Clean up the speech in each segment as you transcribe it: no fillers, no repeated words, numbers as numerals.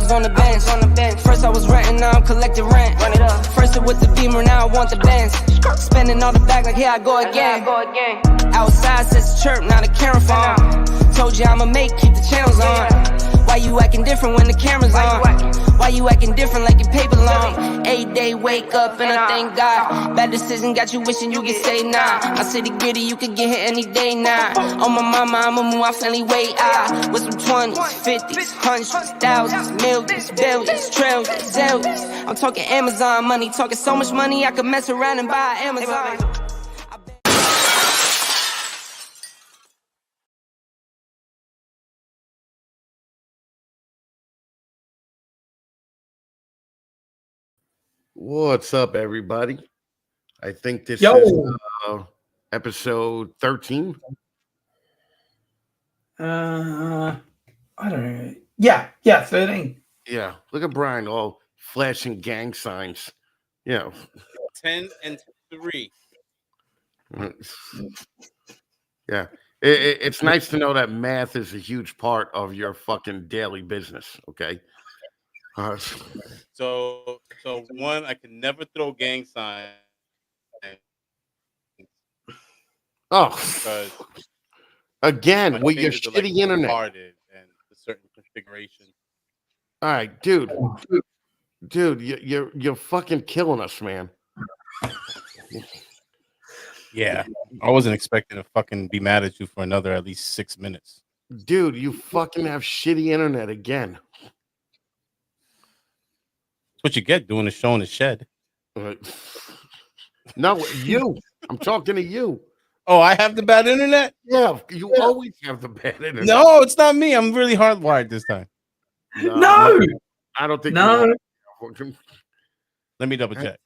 was on the bench. First I was renting, now I'm collecting rent. Run it up. First it was the Beamer, now I want the Benz. Spending all the back like here I go again. Outside says chirp, now the camera phone. Told you I'ma keep the channels on. Why you acting different when the camera's on? Why you acting different like your paper long? 8 day wake up and I thank God. Bad decision got you wishing you could say nah. I said the gritty, you could get hit any day now. On my mama, I'ma move my family way out. With some 20s, 50s, hundreds, thousands, millions, billions, trillions, zillions. I'm talking Amazon money, talking so much money I could mess around and buy Amazon. What's up, everybody? I think this is episode 13. I don't know. Yeah, 13. Yeah, look at Brian, all flashing gang signs. 10 and 3. Yeah, it's nice to know that math is a huge part of your fucking daily business. Okay. So one, I can never throw gang signs. Oh, because again with your shitty internet and a certain configuration. All right, dude, you're fucking killing us, man. Yeah, I wasn't expecting to fucking be mad at you for another at least 6 minutes. Dude, you fucking have shitty internet again. That's what you get doing a show in the shed. No, you. I'm talking to you. Oh, I have the bad internet? Yeah, you always have the bad internet. No, it's not me. I'm really hardwired this time. No. I don't think no. Let me double check.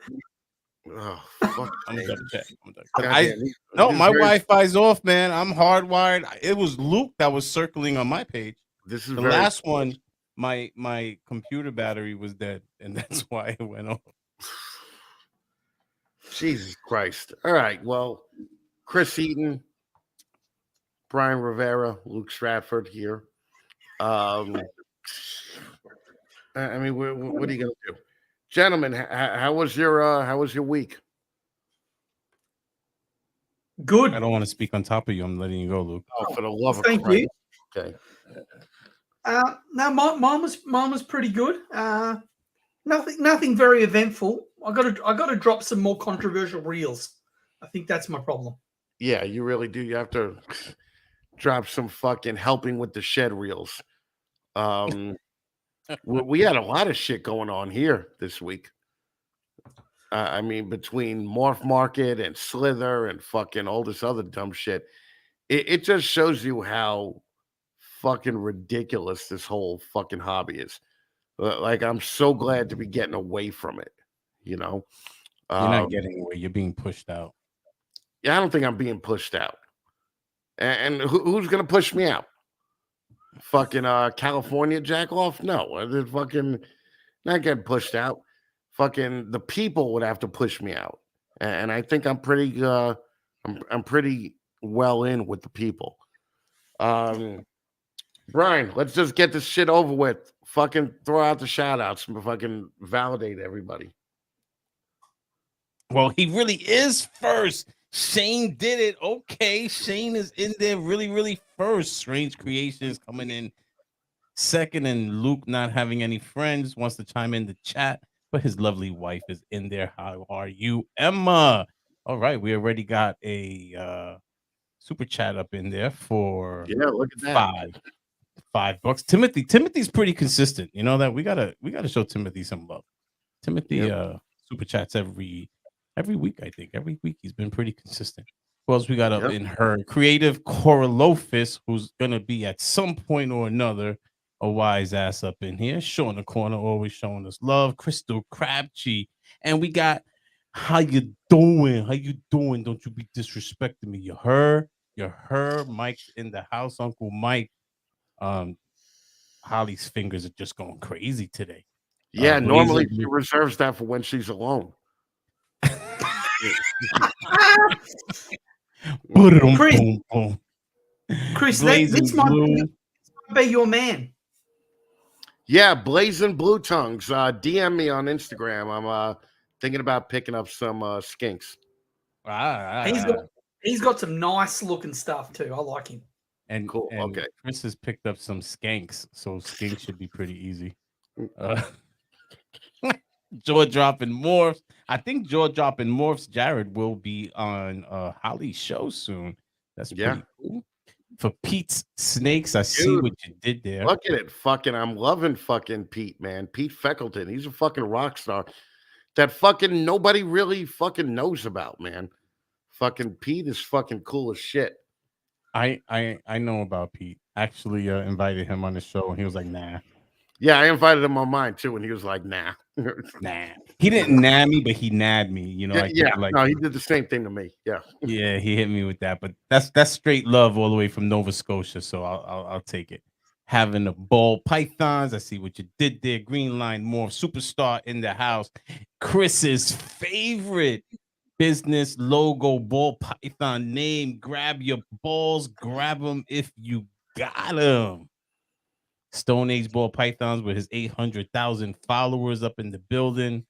Oh, fuck. I'm gonna double check. No, my Wi-Fi's off, man. I'm hardwired. It was Luke that was circling on my page. This is the last one. My computer battery was dead, and that's why it went off. Jesus Christ! All right, well, Chris Eaton, Brian Rivera, Luke Stratford here. I mean, what are you gonna do, gentlemen? How was your week? Good. I don't want to speak on top of you. I'm letting you go, Luke. Oh, for the love of Thank Christ. you. Okay. No, mine was pretty good. Nothing very eventful. I got to drop some more controversial reels. I think that's my problem. Yeah, you really do. You have to drop some fucking helping with the shed reels. We had a lot of shit going on here this week. I mean, between Morph Market and Slither and fucking all this other dumb shit, it just shows you how fucking ridiculous this whole fucking hobby is. Like, I'm so glad to be getting away from it. You're not getting away. You're being pushed out. Yeah, I don't think I'm being pushed out. And who's gonna push me out? Fucking California jack off? No, I fucking not getting pushed out. Fucking the people would have to push me out, and I think I'm pretty. I'm pretty well in with the people. Brian, let's just get this shit over with. Fucking throw out the shout outs and fucking validate everybody. Well, he really is first. Shane did it. Okay, Shane is in there really first. Strange Creations coming in second, and Luke not having any friends wants to chime in the chat, but his lovely wife is in there. How are you, Emma? All right, we already got a super chat up in there for look at that. $5. Timothy's pretty consistent. You know that we gotta show Timothy some love. Timothy super chats every week. I think every week he's been pretty consistent. Who else we got up in her? Creative Coralofis, who's gonna be at some point or another a wise ass up in here. Showing the corner, always showing us love. Crystal Crabtree, and we got how you doing? How you doing? Don't you be disrespecting me. You're her. Mike's in the house. Uncle Mike. Holly's fingers are just going crazy today. Yeah, normally she reserves that for when she's alone. Chris, this might be your man. Yeah, Blazing Blue Tongues. DM me on Instagram. I'm thinking about picking up some skinks. He's got some nice looking stuff too. I like him. And Cool. Okay. Chris has picked up some skanks, so skinks should be pretty easy. Jaw dropping morphs. I think jaw dropping morphs. Jared will be on Holly's show soon. That's pretty cool. For Pete's Snakes, I see what you did there. Look at it. I'm loving fucking Pete, man. Pete Feckleton. He's a fucking rock star that fucking nobody really fucking knows about, man. Fucking Pete is fucking cool as shit. I know about Pete. Actually invited him on the show and he was like, nah. Yeah, I invited him on mine too, and he was like, nah. Nah. He didn't nah me, but he nabbed me. You know, no, he did the same thing to me. Yeah. Yeah, he hit me with that. But that's straight love all the way from Nova Scotia. So I'll take it. Having the ball pythons. I see what you did there. Green Line Morph Superstar in the house. Chris's favorite business logo ball python name. Grab your balls, grab them if you got them. Stone Age ball pythons with his 800,000 followers up in the building.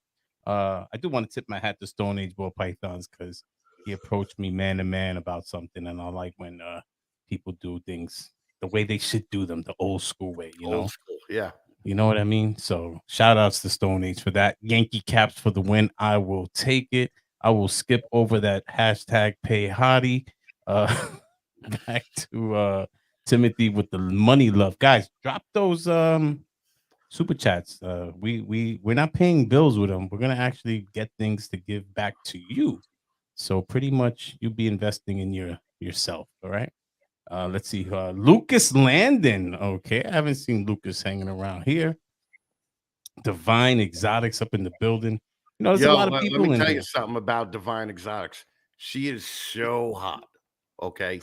I do want to tip my hat to Stone Age ball pythons because he approached me man to man about something, and I like when people do things the way they should do them, the old school way. Old school, yeah. You know what I mean? So shout outs to Stone Age for that. Yankee Caps for the win. I will take it. I will skip over that hashtag pay hottie. Back to Timothy with the money love. Guys, drop those super chats. We're not paying bills with them. We're gonna actually get things to give back to you. So pretty much you'll be investing in yourself. All right. Let's see. Lucas Landon. Okay, I haven't seen Lucas hanging around here. Divine Exotics up in the building. You know, there's a lot of people. Let me in tell here. you something about Divine Exotics. She is so hot. Okay,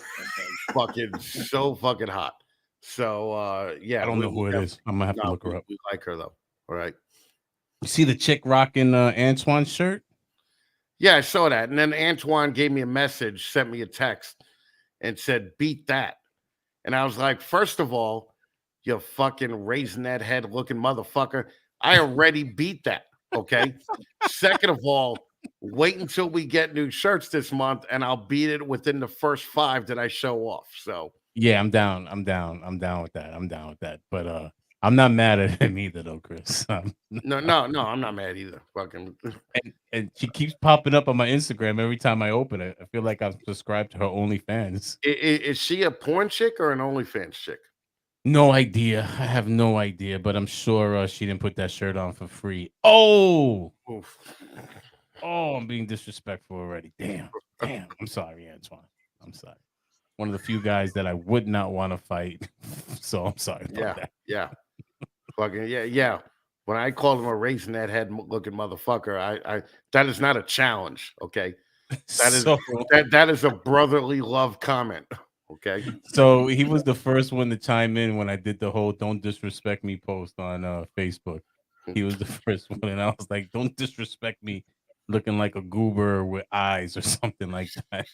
fucking so fucking hot. So yeah, I don't know who it is. I'm gonna have to look her up. We like her though. All right. You see the chick rocking Antoine's shirt? Yeah, I saw that. And then Antoine gave me a message, sent me a text, and said, "Beat that." And I was like, first of all, you fucking raising that head looking motherfucker. I already beat that. Okay. Second of all, wait until we get new shirts this month, and I'll beat it within the first 5 that I show off. So yeah, I'm down with that. But I'm not mad at him either, though, Chris. No, I'm not mad either. Fucking and she keeps popping up on my Instagram every time I open it. I feel like I'm subscribed to her OnlyFans. Is she a porn chick or an OnlyFans chick? No idea. I have no idea, but I'm sure she didn't put that shirt on for free. Oh, I'm being disrespectful already. Damn. I'm sorry, Antoine. I'm sorry. One of the few guys that I would not want to fight. So I'm sorry about that. Yeah. Fucking yeah. When I called him a raising that head looking motherfucker, I that is not a challenge. Okay. That is a brotherly love comment. Okay. So he was the first one to chime in when I did the whole "Don't disrespect me" post on Facebook. He was the first one, and I was like, "Don't disrespect me," looking like a goober with eyes or something like that.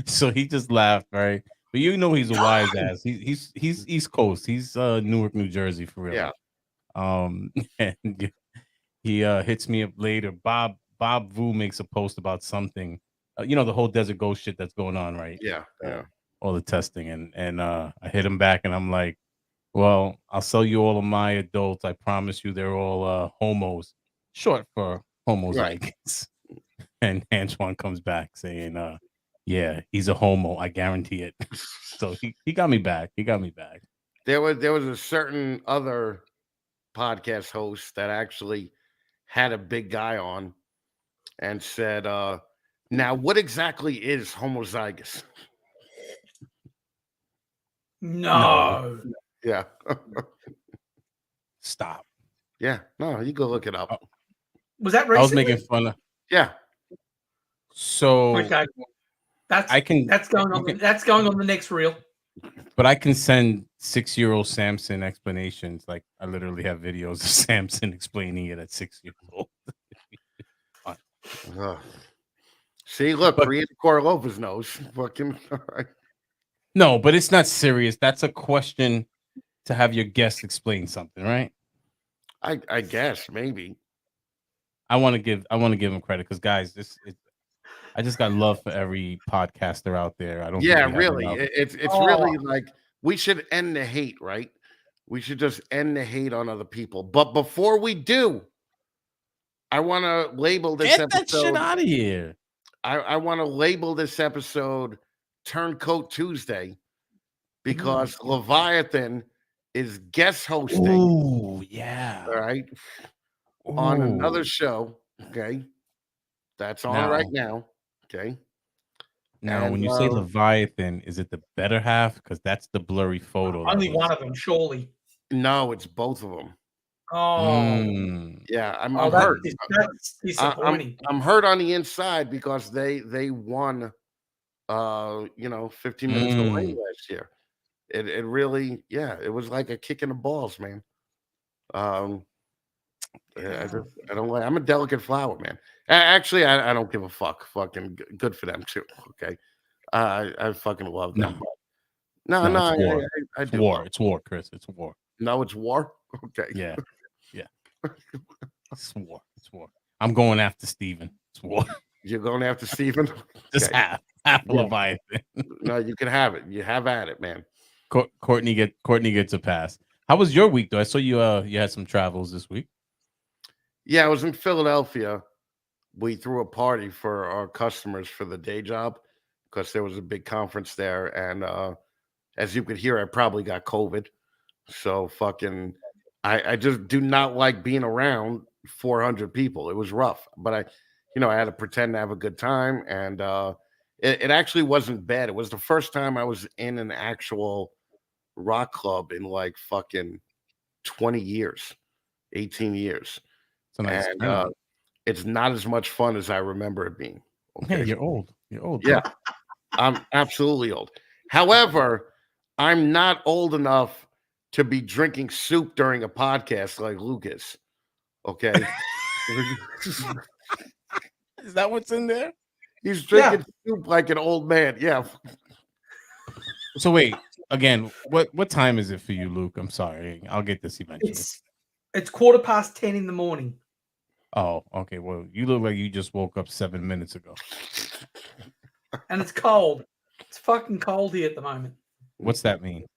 So he just laughed, right? But you know he's a wise ass. He's East Coast. He's Newark, New Jersey for real. Yeah. And he hits me up later. Bob Vu makes a post about something. You know, the whole Desert Ghost shit that's going on, right? Yeah. All the testing. And I hit him back and I'm like, well, I'll sell you all of my adults. I promise you they're all homos. Short for homozygous. Right. And Antoine comes back saying, yeah, he's a homo. I guarantee it. So he got me back. There was a certain other podcast host that actually had a big guy on and said, now what exactly is homozygous? No. Yeah. Stop. Yeah. No, you go look it up. Was that recently? I was making fun of. Yeah. So okay. That's going on the next reel. But I can send 6-year-old Samson explanations. Like I literally have videos of Samson explaining it at 6 years old. See, look, Brian Korlova's knows. Fucking all right. No, but it's not serious. That's a question to have your guest explain something, right? I guess maybe. I want to give him credit because guys, I just got love for every podcaster out there. I don't think Yeah, we have really. enough. It's really like we should end the hate, right? We should just end the hate on other people. But before we do, I want to label this Get that shit episode. out of here. I want to label this episode Turncoat Tuesday because Leviathan is guest hosting. Oh yeah. All right. On another Ooh. show. Okay. That's on Now- right now. Okay. Now, And, when you say Leviathan, is it the better half? Because that's the blurry photo. Only one of them, surely. No, it's both of them. Oh, Yeah, I'm oh hurt. that's disappointing. I'm hurt on the inside because they won 15 minutes away last year. It really, yeah, it was like a kick in the balls, man. I don't like. I'm a delicate flower, man. Actually, I don't give a fuck. Fucking good for them too. Okay, I fucking love them. No, it's war. I It's do. war. It's war, Chris. It's war. No, it's war. Okay. Yeah. It's war. It's war. I'm going after Steven. It's war. You're going after Steven? Just Okay. half Yeah. Leviathan. No, you can have it. You have at it, man. Courtney gets a pass. How was your week though? I saw you had some travels this week. Yeah, I was in Philadelphia. We threw a party for our customers for the day job because there was a big conference there. And as you could hear, I probably got COVID. So fucking, I just do not like being around 400 people. It was rough, but I had to pretend to have a good time. And it actually wasn't bad. It was the first time I was in an actual rock club in like fucking 20 years, 18 years. It's a nice And it's not as much fun as I remember it being. Okay. Hey, you're old. You're old. Yeah, I'm absolutely old. However, I'm not old enough to be drinking soup during a podcast like Lucas. Okay. Is that what's in there? He's drinking soup like an old man. Yeah. So wait, again, what time is it for you, Luke? I'm sorry. I'll get this eventually. It's 10:15 in the morning. Oh, okay. Well, you look like you just woke up 7 minutes ago. And it's cold. It's fucking cold here at the moment. What's that mean?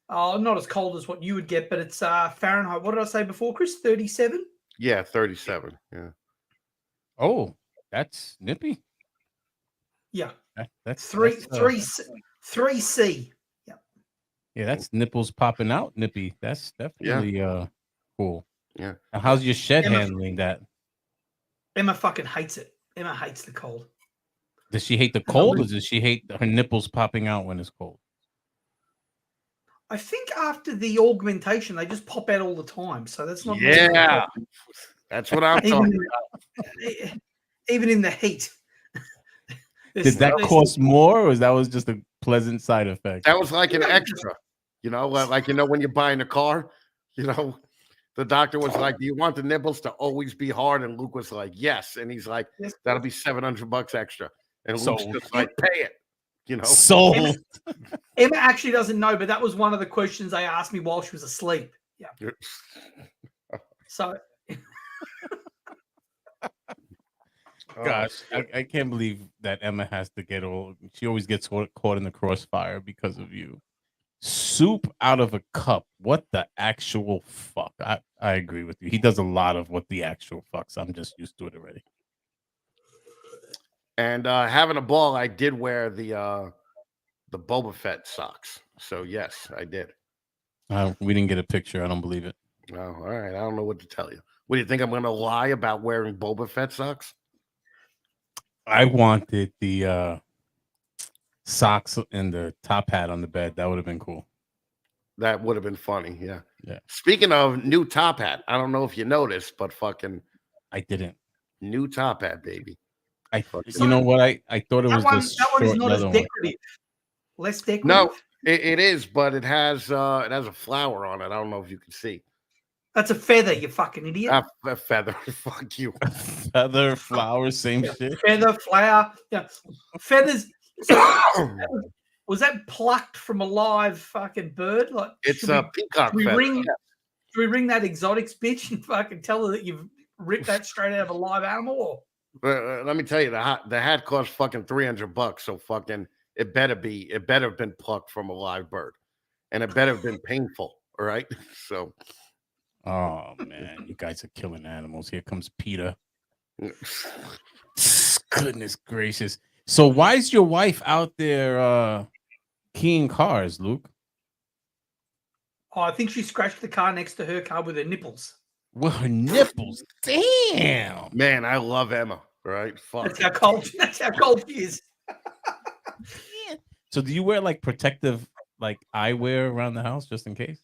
Oh, not as cold as what you would get, but it's Fahrenheit. What did I say before, Chris? 37? Yeah, 37. Yeah. Oh, that's nippy. Yeah. That's 3C. Yeah. Yeah, that's nipples popping out, nippy. That's definitely cool. Yeah. Now, how's your shed Emma- handling that? Emma fucking hates it. Emma hates the cold. Does she hate the cold, or does she hate her nipples popping out when it's cold? I think after the augmentation, they just pop out all the time. So that's not. Yeah. That's what I'm talking about. Even in the heat. Did that cost more, or that was just a pleasant side effect? That was like an extra, like when you're buying a car, the doctor was like, "Do you want the nipples to always be hard?" And Luke was like, "Yes." And he's like, "That'll be $700 extra." And Luke's just like, "Pay it." Sold. Emma actually doesn't know, but that was one of the questions they asked me while she was asleep. Yeah. So. Gosh, I can't believe that Emma has to get all. She always gets caught in the crossfire because of you. Soup out of a cup. What the actual fuck? I agree with you. He does a lot of what the actual fucks. I'm just used to it already. And having a ball, I did wear the Boba Fett socks. So yes, I did. We didn't get a picture. I don't believe it. Oh, all right. I don't know what to tell you. What do you think? I'm going to lie about wearing Boba Fett socks? I wanted the socks and the top hat on the bed. That would have been cool. That would have been funny. Yeah. Yeah. Speaking of new top hat, I don't know if you noticed, but fucking I didn't. New top hat, baby. You know what? I thought it was that one is not as decorative. Less decorative. No, it is, but it has a flower on it. I don't know if you can see. That's a feather, you fucking idiot. A feather. Fuck you. Feather, flower, same shit. Feather, flower. Yeah. Feathers. Was that plucked from a live fucking bird? Like, It's should a peacock we feather. ring? Should we ring that exotics bitch and fucking tell her that you've ripped that straight out of a live animal? Let me tell you, the hat cost fucking $300. So fucking it better have been plucked from a live bird, and it better have been painful. All right. So, Oh man, you guys are killing animals. Here comes Peter. Goodness gracious. So why is your wife out there keying cars, Luke? Oh, I think she scratched the car next to her car with her nipples. Well, her nipples. Damn. man, I love Emma. Right? Fuck. That's how cold. That's how cold she is. So do you wear like protective like eyewear around the house just in case?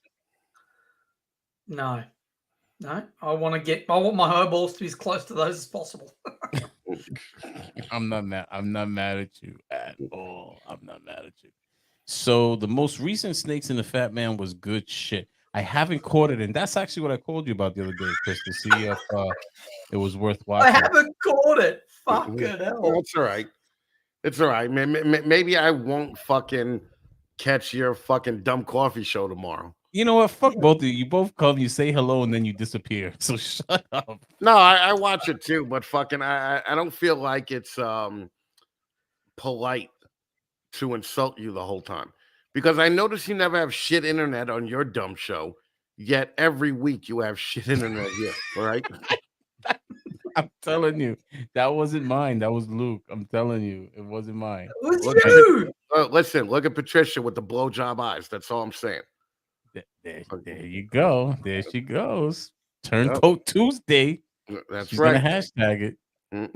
No. I want my eyeballs to be as close to those as possible. I'm not mad. I'm not mad at you at all. I'm not mad at you. So the most recent Snakes in the Fat Man was good shit. I haven't caught it, and that's actually what I called you about the other day, Chris, to see if it was worth I watching. haven't caught it. Fucking hell. Well, it's all right. It's all right. Maybe I won't fucking catch your fucking dumb coffee show tomorrow. You know what? Fuck both of you. You both come, you say hello, and then you disappear. So shut up. No, I watch it too, but fucking I don't feel like it's polite to insult you the whole time. Because I notice you never have shit internet on your dumb show, yet every week you have shit internet here. All right. I'm telling you, that wasn't mine. That was Luke. I'm telling you, it wasn't mine. What's Look, you? Listen, look at Patricia with the blowjob eyes. That's all I'm saying. There you go. There she goes. Turncoat Tuesday. That's She's right. gonna hashtag it. Mm.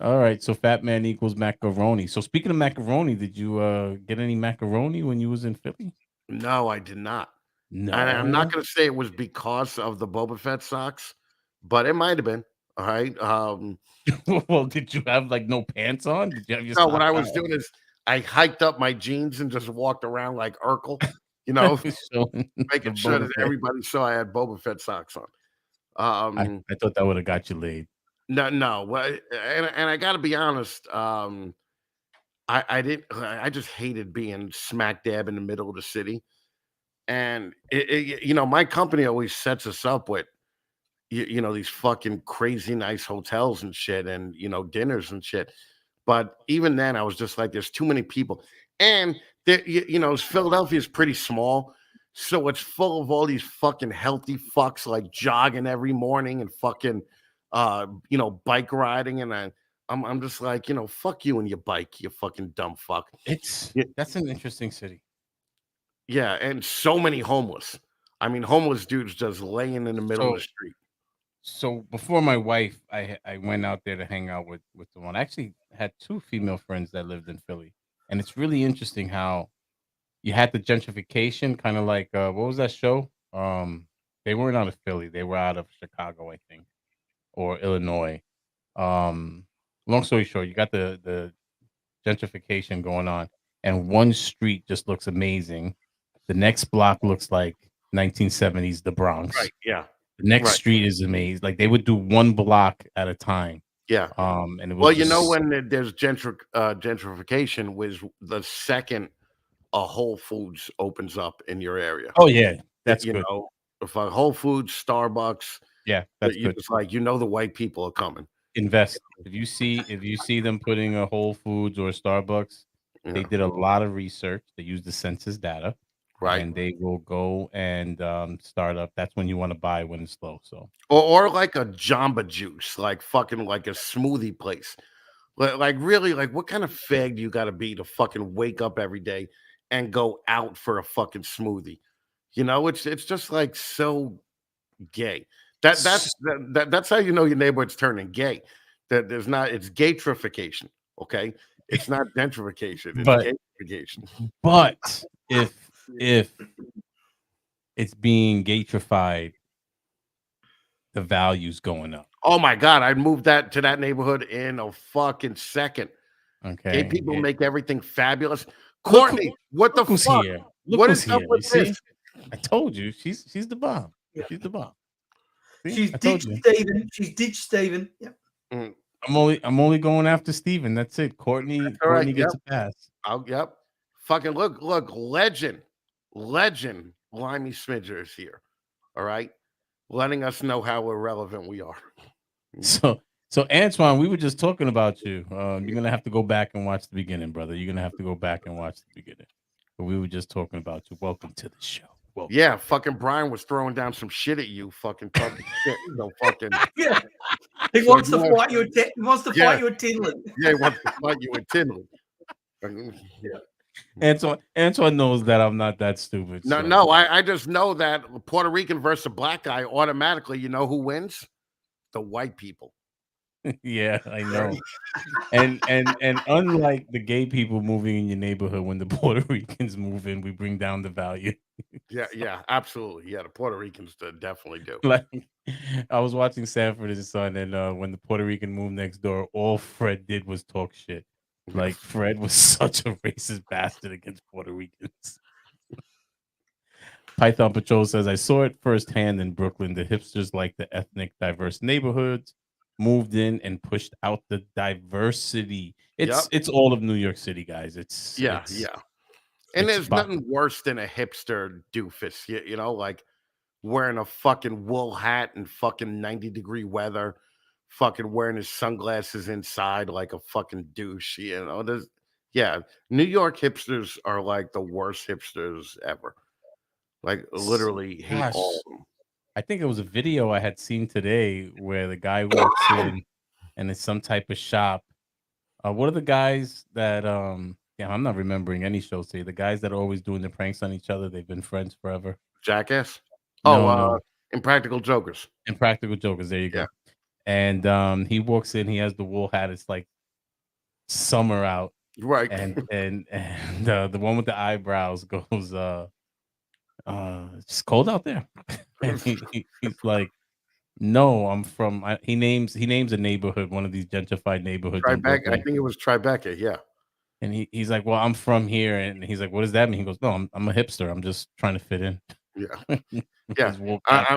All right. So fat man equals macaroni. So speaking of macaroni, did you get any macaroni when you was in Philly? No, I did not. No. And I'm not going to say it was because of the Boba Fett socks, but it might have been. All right. Well, did you have like no pants on? Did you have your No, what socks I was out? doing is I hiked up my jeans and just walked around like Urkel, you know, Showing making the sure Boba that Fett. everybody saw I had Boba Fett socks on. I thought that would have got you laid. No. Well, and I got to be honest. I didn't. I just hated being smack dab in the middle of the city, and my company always sets us up with these fucking crazy nice hotels and shit, and dinners and shit. But even then, I was just like, there's too many people, and Philadelphia is pretty small, so it's full of all these fucking healthy fucks like jogging every morning and fucking bike riding, and I'm just like, fuck you and your bike, you fucking dumb fuck. That's an interesting city. Yeah, and so many homeless. I mean, homeless dudes just laying in the middle of the street. So before my wife, I went out there to hang out with the one. I actually had two female friends that lived in Philly, and it's really interesting how you had the gentrification, kind of like what was that show? They weren't out of Philly; they were out of Chicago, I think, or Illinois. Long story short, you got the gentrification going on, and one street just looks amazing. The next block looks like 1970s, the Bronx. Right. Yeah. The next street is amazing. Like they would do one block at a time. Yeah. And it was when there's gentrification was the second a Whole Foods opens up in your area. Oh yeah, that's good. If a Whole Foods, Starbucks, yeah, that's good. It's like the white people are coming. Invest. If you see them putting a Whole Foods or a Starbucks, they did a lot of research. They used the census data. Right. And they will go and start up. That's when you want to buy when it's low. So or like a Jamba Juice, like fucking like a smoothie place. Like really, like what kind of fag do you got to be to fucking wake up every day and go out for a fucking smoothie? It's just like so gay. That's how you know your neighborhood's turning gay. That it's gaytrification. Okay, it's not gentrification. It's gaytrification. But if it's being gaytrified, the value's going up. Oh my god, I'd move that to that neighborhood in a fucking second. Okay, gay people make everything fabulous. Courtney, what the fuck? Here. What is up with this? I told you, she's the bomb. Yeah. She's the bomb. She's ditched Steven. She's ditched Steven. Yep. I'm only going after Steven. That's it. Courtney gets a pass. Yep. Fucking look, legend Limey Smidger is here. All right, letting us know how irrelevant we are. So, Antoine, we were just talking about you. You're gonna have to go back and watch the beginning, brother. You're gonna have to go back and watch the beginning. But we were just talking about you. Welcome to the show. Welcome. Yeah, fucking Brian was throwing down some shit at you, fucking talking shit. So fucking Yeah. He wants to fight you. He wants to Yeah. fight you at Tinley. yeah, he wants to fight you in Tinley. Antoine knows that I'm not that stupid. No, so- no, I just know that Puerto Rican versus a black guy automatically, you know who wins? The white people. Yeah, I know. And unlike the gay people moving in your neighborhood, when the Puerto Ricans move in, we bring down the value. Yeah, absolutely. Yeah, the Puerto Ricans definitely do. Like, I was watching Sanford and Son, and when the Puerto Rican moved next door, all Fred did was talk shit. Like, Fred was such a racist bastard against Puerto Ricans. Python Patrol says, I saw it firsthand in Brooklyn. The hipsters like the ethnic diverse neighborhoods, moved in and pushed out the diversity. It's all of New York City, guys. Yeah. And it's there's nothing worse than a hipster doofus, you know, like wearing a fucking wool hat in fucking 90-degree weather, fucking wearing his sunglasses inside like a fucking douche, you know. New York hipsters are like the worst hipsters ever. Like literally hate Gosh. all of them. I think it was a video I had seen today where the guy walks in and it's some type of shop. What are the guys that I'm not remembering any shows today. The guys that are always doing the pranks on each other, they've been friends forever. Jackass? No. Impractical Jokers. Impractical Jokers, there you go. And he walks in, he has the wool hat, it's like summer out. Right. And the one with the eyebrows goes it's cold out there. And he's like, no, I'm from he names a neighborhood, one of these gentrified neighborhoods in Tribeca. I Brooklyn. think it was Tribeca, yeah. And he's like, well, I'm from here. And he's like, what does that mean? He goes, no, I'm a hipster. I'm just trying to fit in. Yeah. Yeah.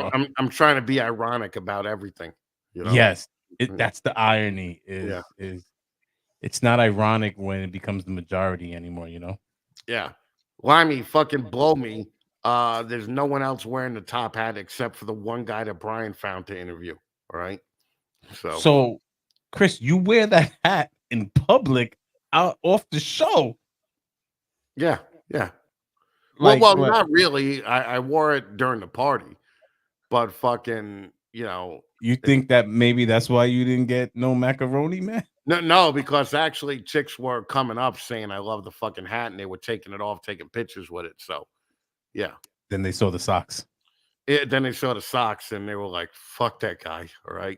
I'm trying to be ironic about everything. You know? Yes. That's the irony is it's not ironic when it becomes the majority anymore, you know? Yeah. Limey, fucking blow me. There's no one else wearing the top hat except for the one guy that Brian found to interview. All right. So Chris, you wear that hat in public out off the show. Yeah. Like, well, not really. I wore it during the party, but fucking, you know. You think that maybe that's why you didn't get no macaroni, man? No, because actually chicks were coming up saying I love the fucking hat and they were taking it off, taking pictures with it. So yeah. Then they saw the socks. Then they saw the socks and they were like, fuck that guy. All right.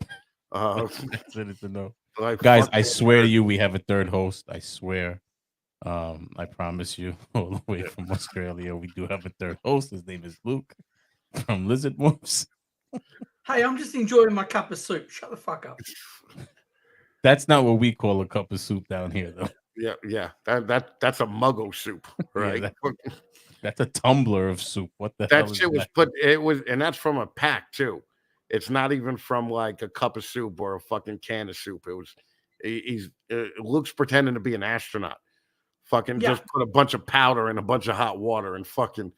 That's it to know. Like, guys, I swear to you, we have a third host. I swear. I promise you, all the way from Australia, we do have a third host. His name is Luke from Lizard Wolves. Hey, I'm just enjoying my cup of soup. Shut the fuck up. That's not what we call a cup of soup down here, though. Yeah. That's a muggle soup, right? Yeah, that's a tumbler of soup. What the hell? That shit was put. It was, and that's from a pack too. It's not even from like a cup of soup or a fucking can of soup. It was. Luke's pretending to be an astronaut. Fucking just put a bunch of powder in a bunch of hot water and fucking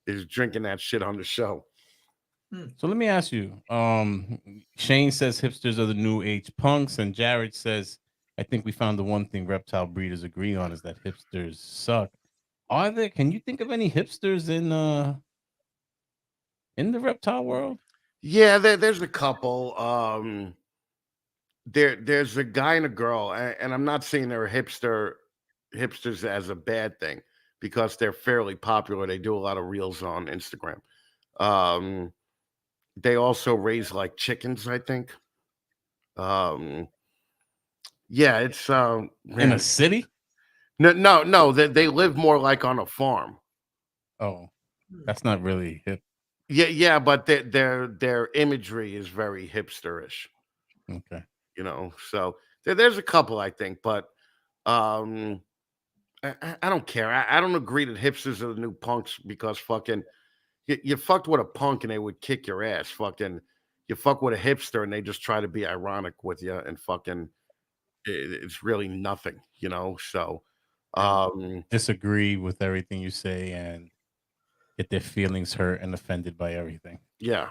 is drinking that shit on the show. So let me ask you. Shane says hipsters are the new age punks, and Jared says, I think we found the one thing reptile breeders agree on is that hipsters suck. Are there? Can you think of any hipsters in the reptile world? Yeah, there's a couple. There's a guy and a girl, and I'm not saying they're hipsters as a bad thing because they're fairly popular. They do a lot of reels on Instagram. They also raise like chickens, I think. Yeah, it's in a city. No, they live more like on a farm. Oh, that's not really hip. Yeah, but their imagery is very hipsterish. Okay. You know, so there's a couple, I think, but I don't care. I don't agree that hipsters are the new punks because fucking you fucked with a punk and they would kick your ass. Fucking you fuck with a hipster and they just try to be ironic with you and fucking it's really nothing, you know. So Disagree with everything you say and get their feelings hurt and offended by everything. Yeah.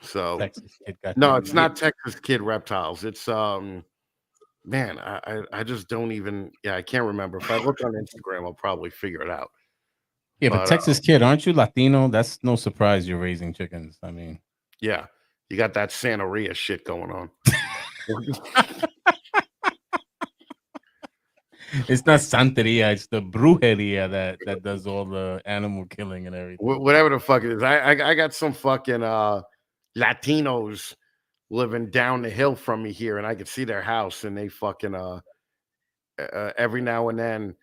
So Texas kid got no, you. it's not Texas Kid Reptiles. It's man, I just don't even. Yeah, I can't remember. If I look on Instagram, I'll probably figure it out. Yeah, but But Texas kid, aren't you Latino? That's no surprise you're raising chickens. I mean, yeah, you got that Santeria shit going on. it's not Santeria, it's the brujeria that does all the animal killing and everything. Whatever the fuck it is. I got some fucking Latinos living down the hill from me here, and I could see their house, and they fucking every now and then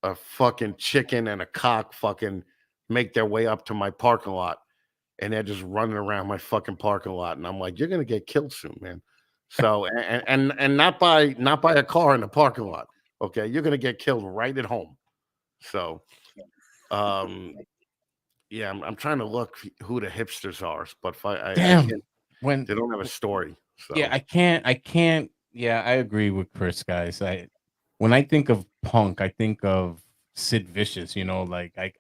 a fucking chicken and a cock fucking make their way up to my parking lot, and they're just running around my fucking parking lot, and I'm like, you're gonna get killed soon, man. So and not by a car in the parking lot. Okay, you're gonna get killed right at home. So yeah, I'm trying to look who the hipsters are, but I Damn. can't, When they don't have a story. So yeah, I can't. Yeah, I agree with Chris, guys. When I think of punk, I think of Sid Vicious. You know, like I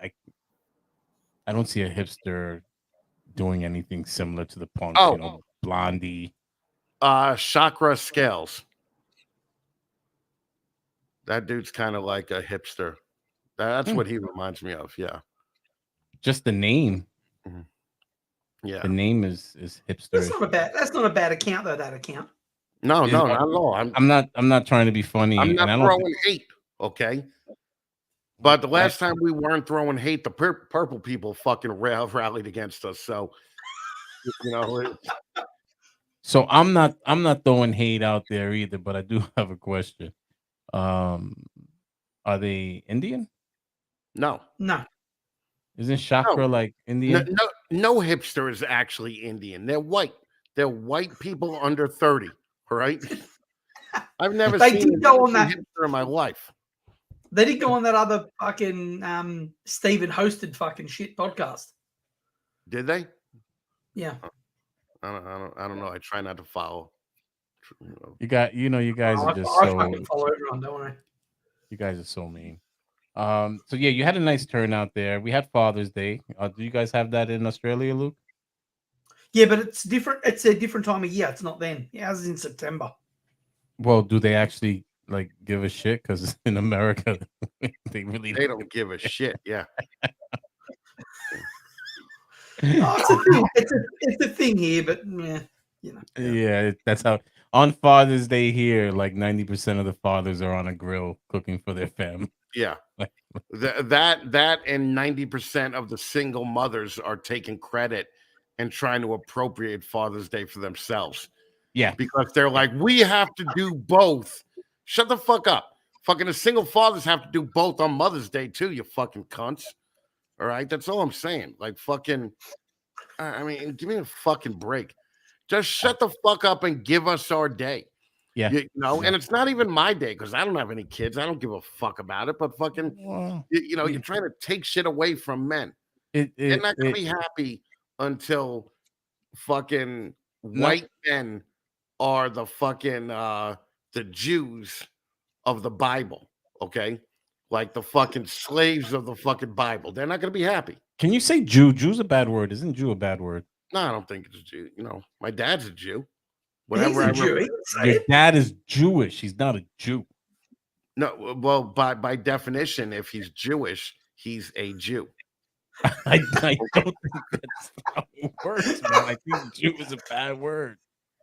don't see a hipster doing anything similar to the punks. Oh. You know, Blondie. Chakra Scales. That dude's kind of like a hipster. That's what he reminds me of. Yeah. Just the name. Yeah. The name is hipster. That's not a bad account though. That account. No, not at all. I'm not trying to be funny. I'm not and I throwing hate. Okay. But the last time we weren't throwing hate, the purple people fucking rallied against us. So, you know. So I'm not throwing hate out there either, but I do have a question. Are they Indian? No. Isn't Chakra like Indian? No hipster is actually Indian. They're white. They're white people under 30. All right. I've never seen a hipster in my life. They did go on that other fucking Steven hosted fucking shit podcast. Did they? Yeah. I don't know. I try not to follow. You guys are just I fucking follow everyone, don't worry. You guys are so mean. So yeah, you had a nice turnout there. We had Father's Day. Do you guys have that in Australia, Luke? Yeah, but it's different. It's a different time of year. It's not then. Yeah, it's in September. Well, do they actually like give a shit? Because in America, they don't give a shit. Yeah. It's a thing here, but yeah, you know. Yeah, that's how on Father's Day here, like 90% of the fathers are on a grill cooking for their family. Yeah. That and 90% of the single mothers are taking credit and trying to appropriate Father's Day for themselves. Yeah. Because they're like, we have to do both. Shut the fuck up. Fucking the single fathers have to do both on Mother's Day too, you fucking cunts. All right, that's all I'm saying. Like fucking, I mean, give me a fucking break. Just shut the fuck up and give us our day. Yeah, and it's not even my day because I don't have any kids. I don't give a fuck about it. But fucking, you're trying to take shit away from men. They're not gonna be happy until fucking white men are the fucking the Jews of the Bible. Okay. Like the fucking slaves of the fucking Bible. They're not going to be happy. Can you say Jew? Jew's a bad word. Isn't Jew a bad word? No, I don't think it's a Jew. My dad's a Jew. Your dad is Jewish. He's not a Jew. No, well, by definition, if he's Jewish, he's a Jew. I don't think that's how it works, man. I think Jew is a bad word.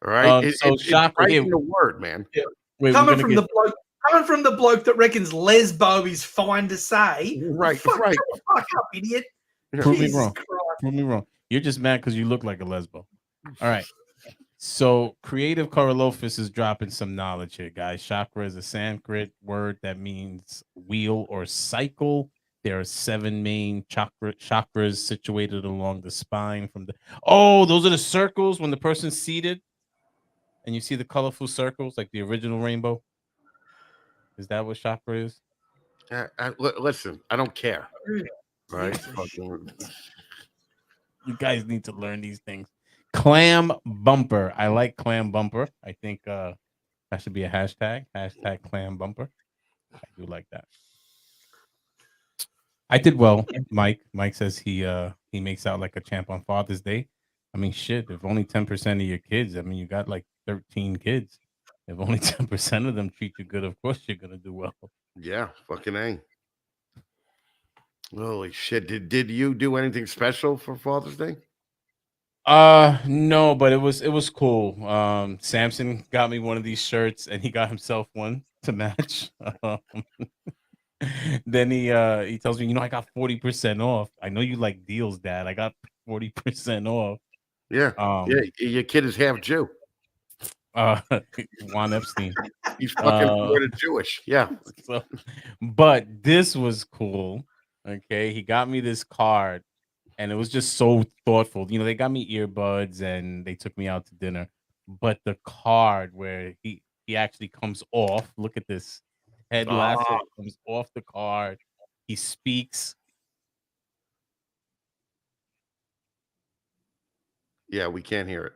All right. It's right in the word, man. Yeah. Wait, coming from the bloke that reckons lesbo is fine to say. Right. Fuck up, idiot. Prove me wrong. Prove me wrong. You're just mad because you look like a lesbo. All right. So Creative Corolofis is dropping some knowledge here, guys. Chakra is a Sanskrit word that means wheel or cycle. There are 7 main chakras situated along the spine those are the circles when the person's seated and you see the colorful circles like the original rainbow. Is that what chakra is? Listen, I don't care. Right? You guys need to learn these things. Clam bumper. I like clam bumper. I think that should be a hashtag. Hashtag clam bumper. I do like that. I did well, Mike. Mike says he makes out like a champ on Father's Day. I mean, shit. If only 10% of your kids, I mean, you got like 13 kids. If only 10% of them treat you good, of course you're gonna do well. Yeah, fucking A. Holy shit. Did you do anything special for Father's Day? No, but it was cool. Samson got me one of these shirts, and he got himself one to match. Then he tells me, I got 40% off. I know you like deals, Dad. I got 40% off. Yeah. Yeah, Um, your kid is half Jew. uh, Juan Epstein. He's fucking Florida Jewish. Yeah. So, but this was cool. Okay, he got me this card, and it was just so thoughtful. They got me earbuds, and they took me out to dinner. But the card where he actually comes off. Look at this head lasso Oh, comes off the card. He speaks. yeah, we can't hear it.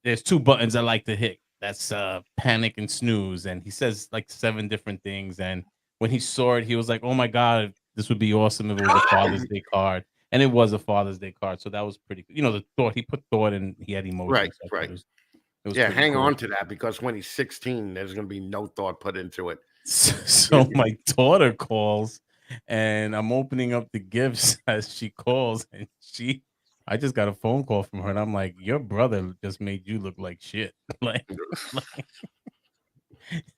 There's two buttons I like to hit. That's panic and snooze. And he says like 7 different things. And when he saw it, he was like, "Oh my god, this would be awesome if it was a Father's Day card." And it was a Father's Day card, so that was pretty. The thought he put thought and he had emotion. Right, So right. It was Yeah, pretty hang cool. on to that because when he's 16, there's going to be no thought put into it. So my daughter calls, and I'm opening up the gifts as she calls, and I just got a phone call from her, and I'm like, "Your brother just made you look like shit." like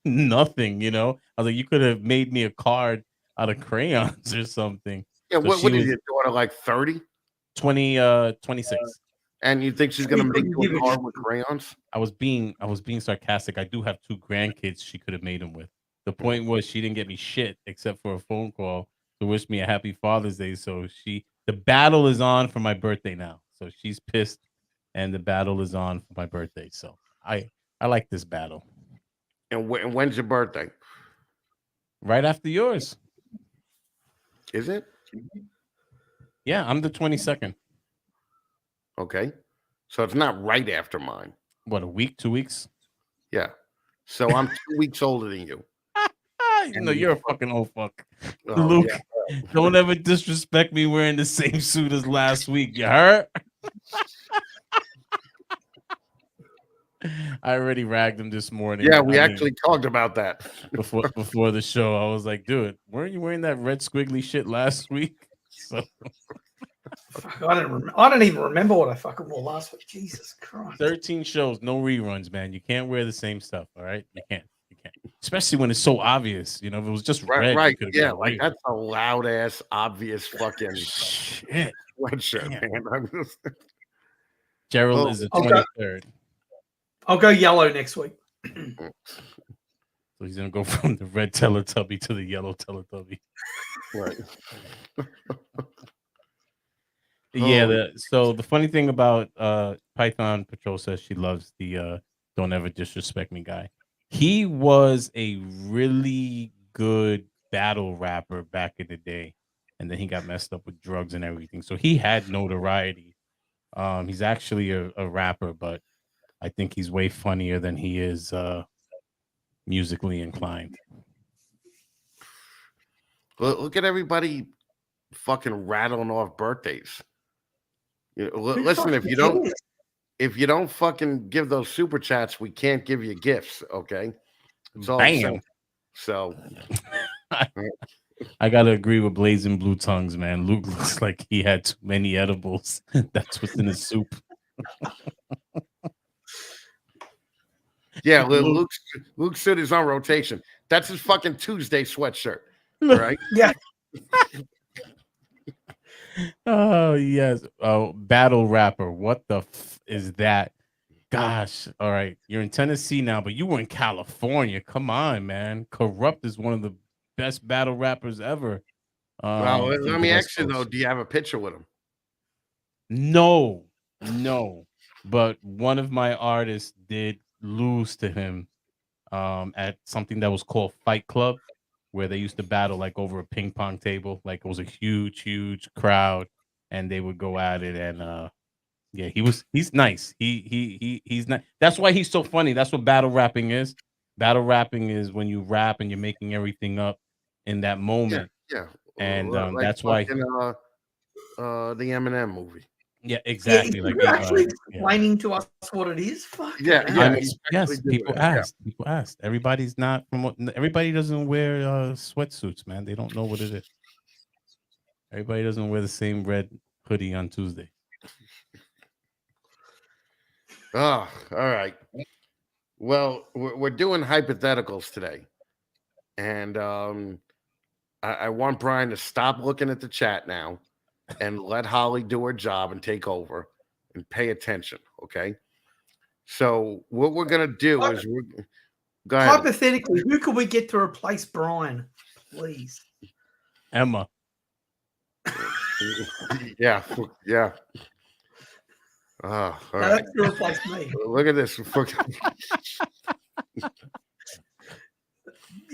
nothing. I was like, "You could have made me a card out of crayons or something." Yeah, So what she is was your daughter, like 30? 26. And you think she's going to make you a card with crayons? I was being sarcastic. I do have 2 grandkids she could have made them with. The point was she didn't get me shit except for a phone call to wish me a happy Father's Day. So the battle is on for my birthday now. So she's pissed, and the battle is on for my birthday. So I like this battle. And when's your birthday? Right after yours. Is it? Yeah, I'm the 22nd. Okay. So it's not right after mine. What, a week, 2 weeks? Yeah. So I'm 2 weeks older than you. No, you're a fucking old fuck. Oh, Luke, yeah. don't ever disrespect me wearing the same suit as last week. You heard? I already ragged him this morning. Yeah, we actually talked about that before the show. I was like, dude, weren't you wearing that red squiggly shit last week? So Fuck, I don't even remember what I fucking wore last week. Jesus Christ. 13 shows, no reruns, man. You can't wear the same stuff. All right, you can't. Especially when it's so obvious. If it was just red, right. You Yeah, like that's a loud ass, obvious fucking shit sweatshirt, man. Gerald is the 23rd. I'll go yellow next week. So he's gonna go from the red Teletubby to the yellow Teletubby. Right. Yeah. So the funny thing about Python Patrol says she loves the "Don't Ever Disrespect Me" guy. He was a really good battle rapper back in the day, and then he got messed up with drugs and everything. So he had notoriety. He's actually a rapper, but I think he's way funnier than he is musically inclined. Look at everybody fucking rattling off birthdays. Listen, if you don't fucking give those super chats, we can't give you gifts. Okay, it's all Bam. So I gotta agree with Blazing Blue Tongues, man. Luke looks like he had too many edibles. That's what's in his soup. Yeah, Luke's suit is on rotation. That's his fucking Tuesday sweatshirt. Right? Yeah. Oh yes. Oh, battle rapper. What the is that? Gosh. All right. You're in Tennessee now, but you were in California. Come on, man. Corrupt is one of the best battle rappers ever. Well, let me ask you though, do you have a picture with him? No. But one of my artists did lose to him at something that was called Fight Club, where they used to battle like over a ping pong table. Like it was a huge crowd, and they would go at it. And he's nice. He's not. That's why he's so funny. That's what battle rapping is. Battle rapping is when you rap and you're making everything up in that Yeah, moment, yeah. and Like that's why. fucking the Eminem movie. Yeah, Yeah, exactly. if Like you're actually yeah. explaining to us what it is, fucking Yeah, hell. yeah. He's actually Yes, doing people it. Yeah. asked. People asked. Everybody's not everybody doesn't wear sweatsuits, man. They don't know what it is. Everybody doesn't wear the same red hoodie on Tuesday. Oh, all right. Well, we're doing hypotheticals today, and I want Brian to stop looking at the chat now and let Holly do her job and take over and pay attention. Okay. So what we're gonna do is go ahead. Hypothetically, who could we get to replace Brian? Please. Emma. Yeah, yeah. Oh, all No, right. that's to replace me. Look at this.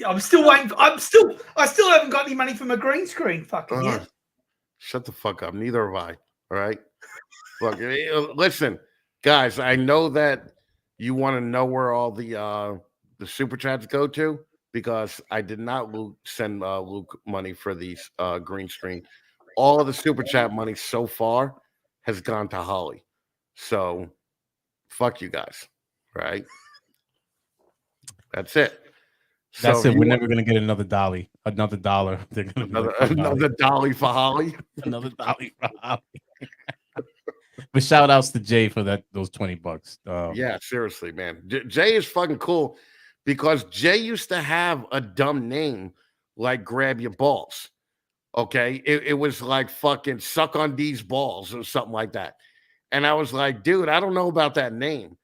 I'm still waiting. I still haven't got any money for my green screen. Fucking yet. Shut the fuck up. Neither have I. All right. Look, listen, guys. I know that you want to know where all the super chats go to because I did not send Luke money for these green screen. All of the super chat money so far has gone to Holly. So fuck you guys. Right. That's it. That's So it. We're never gonna get another dolly, another dollar. They're gonna be like, "Fuck Holly." another dolly for Holly. Another dolly for Holly. But shout outs to Jay for those $20. Yeah, seriously, man. Jay is fucking cool because Jay used to have a dumb name like Grab Your Balls. Okay. It was like fucking Suck on These Balls or something like that. And I was like, dude, I don't know about that name.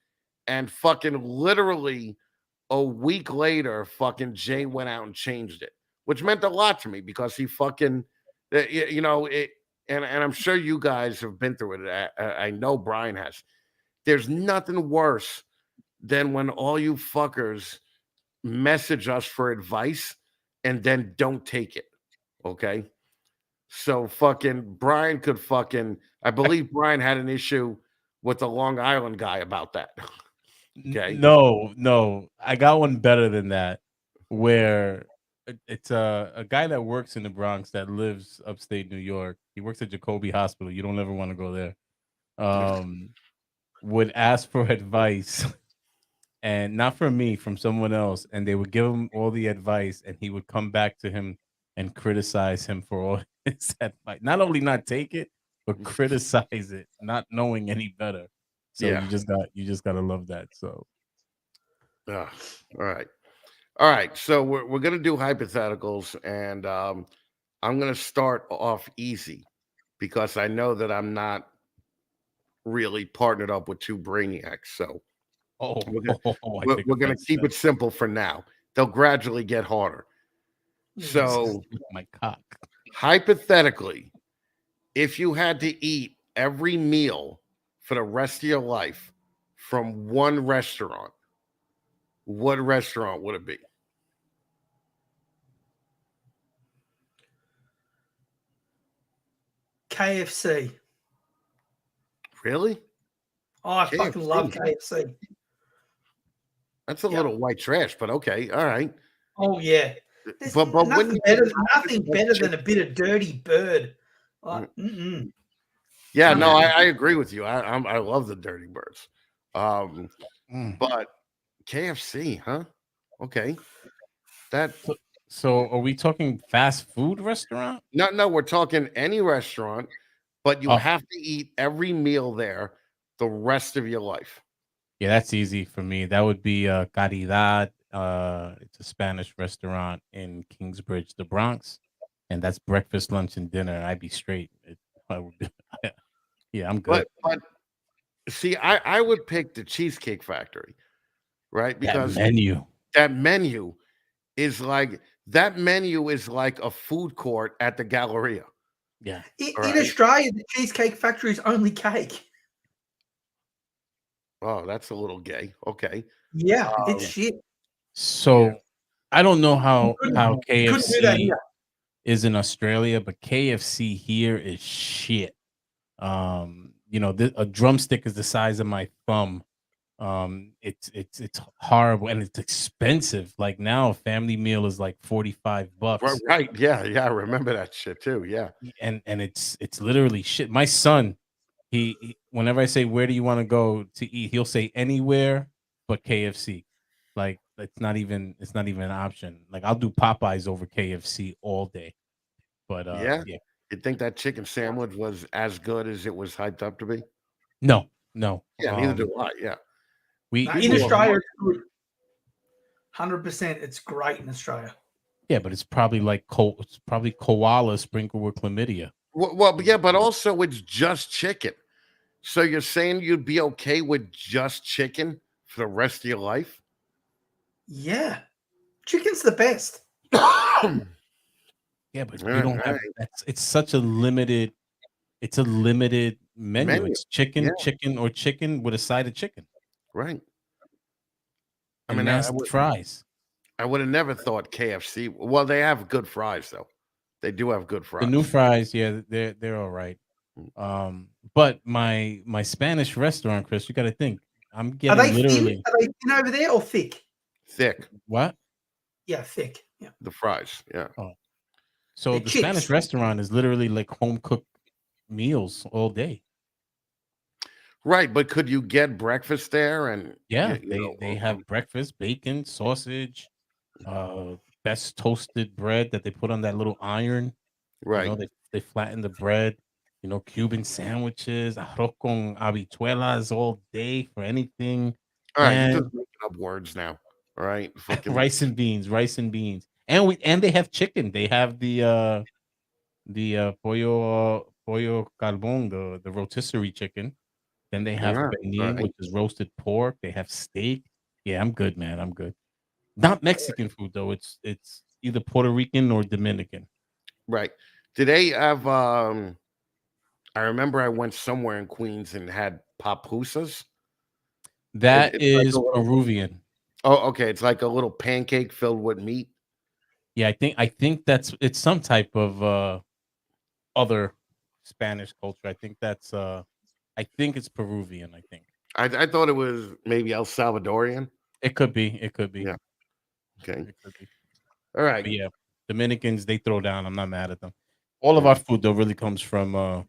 And fucking literally a week later, fucking Jay went out and changed it, which meant a lot to me because he fucking, you know, it. And I'm sure you guys have been through it. I know Brian has. There's nothing worse than when all you fuckers message us for advice and then don't take it. Okay. So fucking Brian could fucking, I believe Brian had an issue with the Long Island guy about that. Okay. No, I got one better than that, where it's a guy that works in the Bronx that lives upstate New York. He works at Jacoby Hospital. You don't ever want to go there. Would ask for advice, and not from me, from someone else, and they would give him all the advice, and he would come back to him and criticize him for all his advice. Not only not take it, but criticize it, not knowing any better. So Yeah. you just gotta love that. So All right. All right. So we're gonna do hypotheticals, and I'm gonna start off easy because I know that I'm not really partnered up with two brainiacs. So we're gonna keep it simple for now. They'll gradually get harder. So my cock. hypothetically, if you had to eat every meal for the rest of your life from one restaurant, what restaurant would it be? KFC. Really? Oh, I fucking love KFC. That's a little white trash, but okay, all right. Oh yeah. There's But nothing better than a bit of dirty bird. Like, Yeah, no, I agree with you. I love the Dirty Birds. But KFC, huh? Okay. So are we talking fast food restaurant? No, we're talking any restaurant, but you have to eat every meal there the rest of your life. Yeah, that's easy for me. That would be Caridad. It's a Spanish restaurant in Kingsbridge, the Bronx, and that's breakfast, lunch, and dinner. I'd be straight. Yeah, I'm good. But see, I would pick the Cheesecake Factory, right? Because that menu is like a food court at the Galleria. Yeah. In Australia, the Cheesecake Factory is only cake. Oh, that's a little gay. Okay. Yeah, it's shit. So I don't know how KFC is in Australia, but KFC here is shit. You know, a drumstick is the size of my thumb, It's horrible and it's expensive. Like now, a family meal is like $45, Right. Yeah. I remember that shit too. Yeah. and it's literally shit. My son, whenever I say where do you want to go to eat, he'll say anywhere but KFC. Like it's not even an option. Like I'll do Popeyes over KFC all day. But Yeah. yeah, You think that chicken sandwich was as good as it was hyped up to be? no. Yeah, neither do I. Yeah. We Now, in People are Australia, it's good. 100%, it's great in Australia. yeah, but it's probably like it's probably koala sprinkled with chlamydia. Well, yeah, but also it's just chicken. So you're saying you'd be okay with just chicken for the rest of your life? Yeah, chicken's the best. Yeah, but All we don't have right. it's such a limited menu. Menu. It's chicken, Yeah. chicken, or chicken with a side of chicken Right. I and mean, nasty fries. I would have never thought KFC. Well, they have good fries though. They do have good The new fries. fries, yeah, they're all right. But my Spanish restaurant, Chris, you got to think. I'm Are they getting thin? literally Are they thin over there or thick? Thick, what? Yeah, thick. Yeah. the fries. Yeah. Oh, so They're the Spanish chips. restaurant is literally like home cooked meals all day. Right, but could you get breakfast there? And Yeah, you know, they have breakfast, bacon, sausage, best toasted bread that they put on that little iron. You right. know, they flatten the bread. You know, Cuban sandwiches, arroz con habichuelas all day for anything, All right, you're just and making up words now. All right, fucking rice and beans, and they have chicken. They have the pollo carbon, the rotisserie chicken. Then they have all pernil, right. which is roasted pork. They have steak. Yeah, I'm good, man. I'm good. Not Mexican food though. It's either Puerto Rican or Dominican. Right. Do they have I remember I went somewhere in Queens and had papusas. That It's like a is little Peruvian. oh, okay. It's like a little pancake filled with meat. Yeah, I think it's some type of other Spanish culture. I think it's Peruvian, I think. I thought it was maybe El Salvadorian. It could be. It could be. Yeah. Okay. It could be. All right. But yeah, Dominicans, they throw down. I'm not mad at them. All of Yeah. our food though really comes from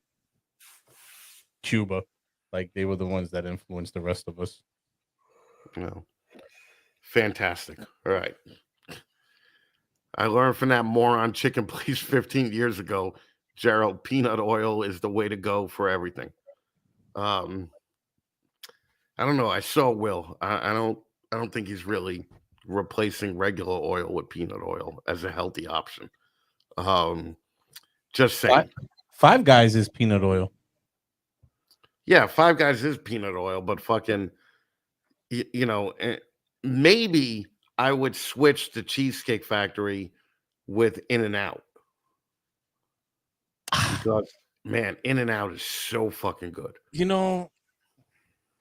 Cuba. Like they were the ones that influenced the rest of us. No. Fantastic. All right. I learned from that moron chicken place 15 years ago, Gerald, peanut oil is the way to go for everything. I don't know. I saw Will. I don't think he's really replacing regular oil with peanut oil as a healthy option. Just saying. Five Guys is peanut oil. Yeah, Five Guys is peanut oil, but fucking, maybe I would switch to Cheesecake Factory with In-N-Out. Because, man, In-N-Out is so fucking good. You know,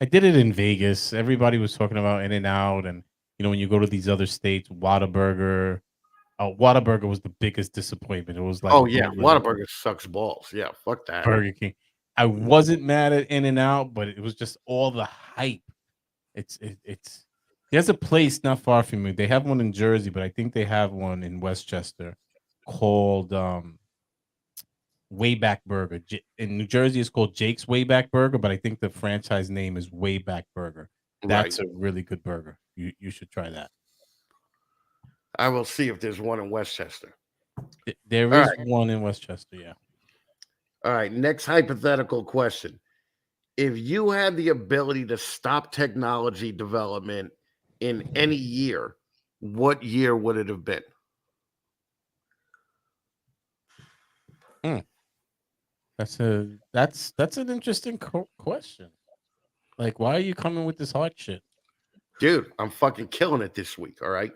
I did it in Vegas. Everybody was talking about In-N-Out, and when you go to these other states, Whataburger. Whataburger was the biggest disappointment. It was like, Oh yeah, Whataburger sucks balls. Yeah, fuck that. Burger King. I wasn't mad at In-N-Out, but it was just all the hype. It's there's a place not far from me. They have one in Jersey, but I think they have one in Westchester called Wayback Burger. In New Jersey, it's called Jake's Wayback Burger, but I think the franchise name is Wayback Burger. That's Right. a really good burger. You should try that. I will see if there's one in Westchester. There All is right. one in Westchester, yeah. All right, next hypothetical question. If you had the ability to stop technology development in any year, what year would it have been? That's an interesting question. Like, why are you coming with this hard shit? Dude, I'm fucking killing it this week. All right.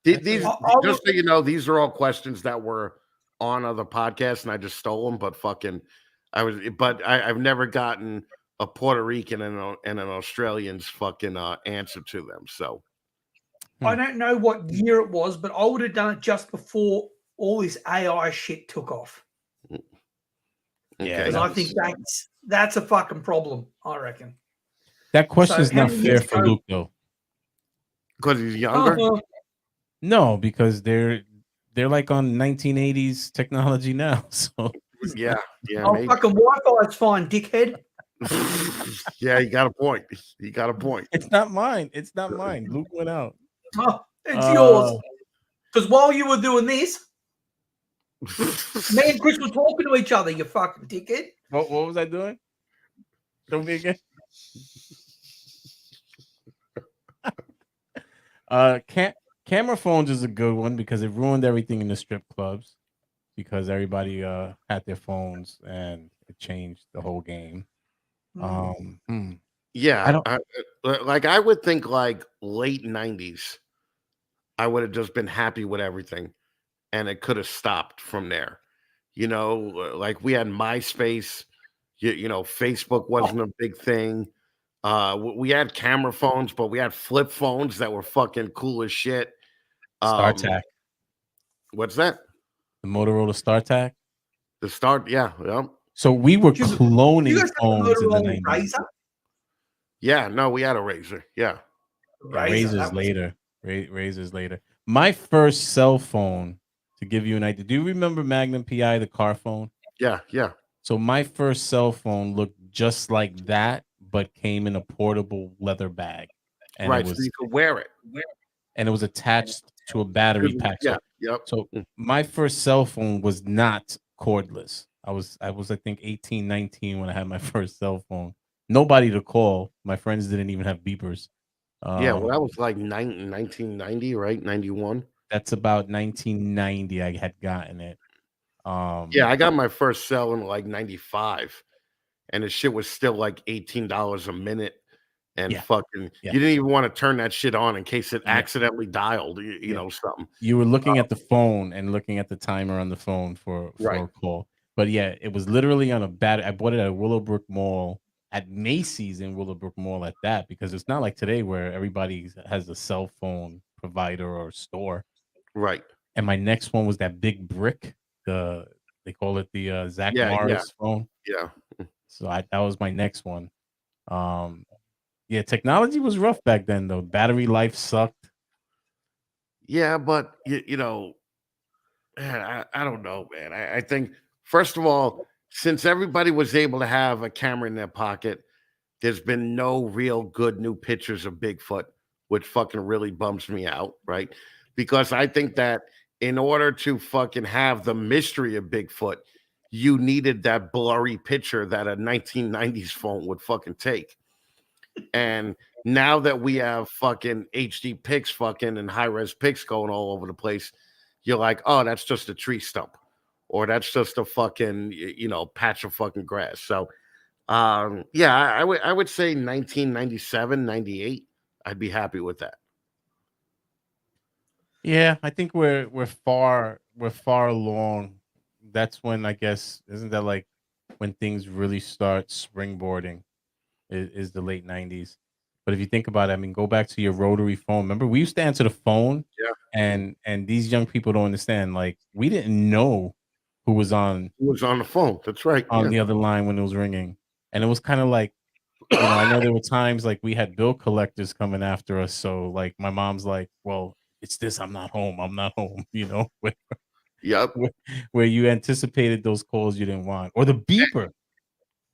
These just so you know, these are all questions that were on other podcasts and I just stole them, but I've never gotten a Puerto Rican and an Australian's fucking answer to them. So I don't know what year it was, but I would have done it just before all this AI shit took off. okay. Because I think that's a fucking problem, I reckon. That question's So how not many fair years for ago? Luke though. Because he's younger. No, because they're like on 1980s technology now. So Yeah, yeah, Oh, maybe. fucking Wi-Fi's fine, dickhead. Yeah, he got a point. He got a point. it's not mine. It's not mine. Luke went out. Oh, it's yours. Uh, Because while you were doing this, me and Chris were talking to each other. You fucking dickhead. what was I doing? Show me again. Camera phones is a good one because it ruined everything in the strip clubs because everybody had their phones and it changed the whole game. Yeah, I don't. I would think like late '90s. I would have just been happy with everything, and it could have stopped from there. Like we had MySpace. Facebook wasn't a big thing. We had camera phones, but we had flip phones that were fucking cool as shit. StarTAC. What's that? The Motorola StarTAC. The start, yeah, yeah. So we were You cloning guys have a phones in the Motorola 90s. Razor? Yeah, no, we had a Razor. Yeah. Yeah, Razor, Razors that was- later. Razors later. My first cell phone, to give you an idea. Do you remember Magnum PI, the car phone? Yeah, yeah. So my first cell phone looked just like that, but came in a portable leather bag, and Right, so you could wear it. it was attached to a battery pack. Yeah, yep. So my first cell phone was not cordless. I was I think 18, 19 when I had my first cell phone. Nobody to call. My friends didn't even have beepers. Yeah, well, that was like 1990, right? 91. That's about 1990. I had gotten it. Yeah, I got my first cell in like 95, and the shit was still like $18 a minute. And fucking, you didn't even want to turn that shit on in case it accidentally dialed, you know, something. You were looking at the phone and looking at the timer on the phone for Right. a call. But yeah, it was literally on a battery. I bought it at Willowbrook Mall, at Macy's in Willowbrook Mall at that, because it's not like today where everybody has a cell phone provider or store. Right. And my next one was that big brick. They call it the Zach Morris phone. Yeah. So that was my next one. Yeah, technology was rough back then though. Battery life sucked. Yeah, but man, I don't know, man. I think first of all, since everybody was able to have a camera in their pocket, there's been no real good new pictures of Bigfoot, which fucking really bums me out, right? Because I think that in order to fucking have the mystery of Bigfoot, you needed that blurry picture that a 1990s phone would fucking take. And now that we have fucking HD pics fucking and high-res pics going all over the place, you're like, oh, that's just a tree stump. Or that's just a fucking, patch of fucking grass. So yeah, I would say 1997, 98. I'd be happy with that. Yeah, I think we're far along. That's when I guess isn't that like when things really start springboarding is the late 90s. But if you think about it, I mean, go back to your rotary phone. Remember, we used to answer the phone, and these young people don't understand. Like, we didn't know who was on the phone. That's right. On the other line when it was ringing, and it was kind of like, I know there were times like we had bill collectors coming after us. So like, my mom's like, "Well, it's this. I'm not home. I'm not home." Yep. Where you anticipated those calls you didn't want, or the beeper.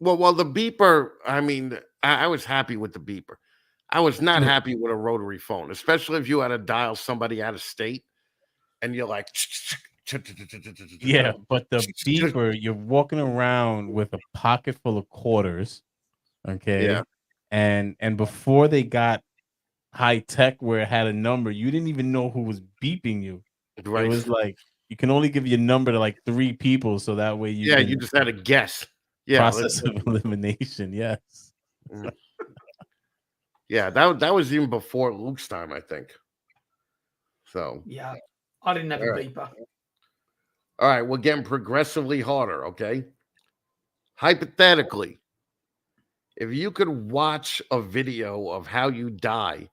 Well, the beeper. I mean, I was happy with the beeper. I was not happy with a rotary phone, especially if you had to dial somebody out of state, and you're like, yeah. But the beeper, you're walking around with a pocket full of quarters, okay? Yeah. And before they got high tech, where it had a number, you didn't even know who was beeping you. Right. It was like you can only give your number to like 3 people, so that way you you just had to guess. Yeah, process of elimination. Yes. Yeah, that was even before Luke's time, I think. So yeah, I didn't have a beeper. All right, we're getting progressively harder. Okay. Hypothetically, if you could watch a video of how you die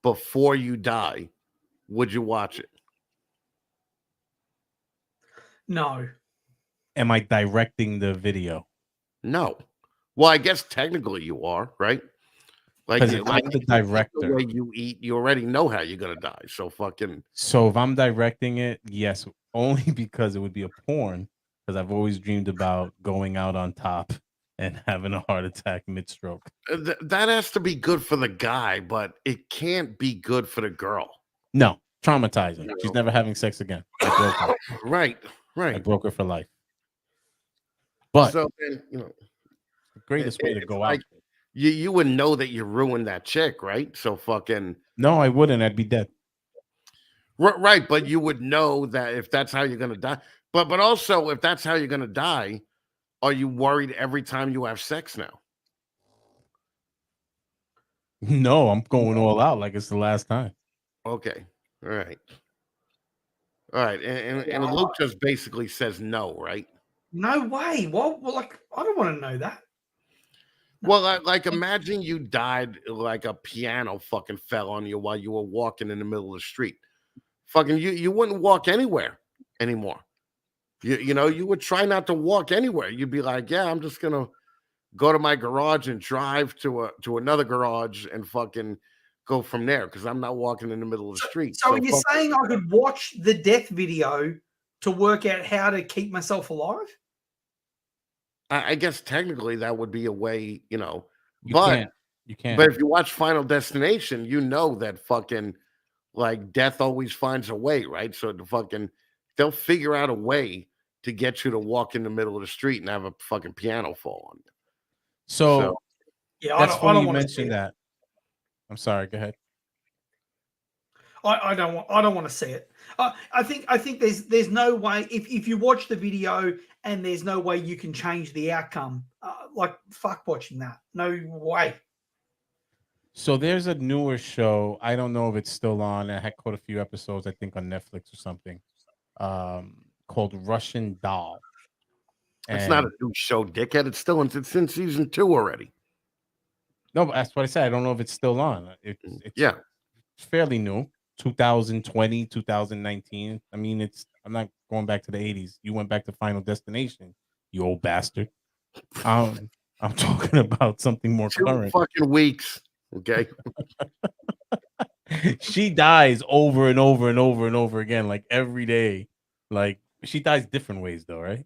before you die, would you watch it? No. Am I directing the video? No. Well, I guess technically you are, right? Like, Because I'm the the director. way you eat, you already know how you're gonna die. So fucking So if I'm directing it, yes, only because it would be a porn. Because I've always dreamed about going out on top and having a heart attack mid-stroke. that has to be good for the guy, but it can't be good for the girl. No, traumatizing. She's never having sex again. I broke her. Right, I right. broke her for life. But So then, the greatest way to it's go like out. you would know that you ruined that chick, right? So fucking No, I wouldn't. I'd be dead. right, but you would know that if that's how you're gonna die. But also if that's how you're gonna die, are you worried every time you have sex now? No, I'm going all out like it's the last time. Okay, all right, all right. And Yeah, Luke just basically says no, right? no way. Well, like I don't want to know that. Well, like imagine you died like a piano fucking fell on you while you were walking in the middle of the street. Fucking you wouldn't walk anywhere anymore. You would try not to walk anywhere. You'd be like, yeah, I'm just gonna go to my garage and drive to another garage and fucking go from there because I'm not walking in the middle of the street. So So are you saying I could watch the death video to work out how to keep myself alive? I guess technically that would be a way, You but can't. You can't. but if you watch Final Destination, you know that fucking like death always finds a way, right? So they'll figure out a way to get you to walk in the middle of the street and have a fucking piano fall on you. So Yeah, that's I funny don't you want to mentioned that. I'm sorry. Go ahead. I don't want to see it. I think there's no way if you watch the video and there's no way you can change the outcome. Like fuck watching that. No way. So there's a newer show. I don't know if it's still on. I had caught a few episodes, I think, on Netflix or something, called Russian Doll. It's not a And new show, dickhead. It's in season 2 already. no, but that's what I said. I don't know if it's still on. It's Yeah. fairly new. 2020, 2019. I mean, I'm not going back to the 80s. You went back to Final Destination, you old bastard. I'm talking about something more 2 current. fucking weeks. Okay. She dies over and over and over and over again, like every day. Like she dies different ways, though, right?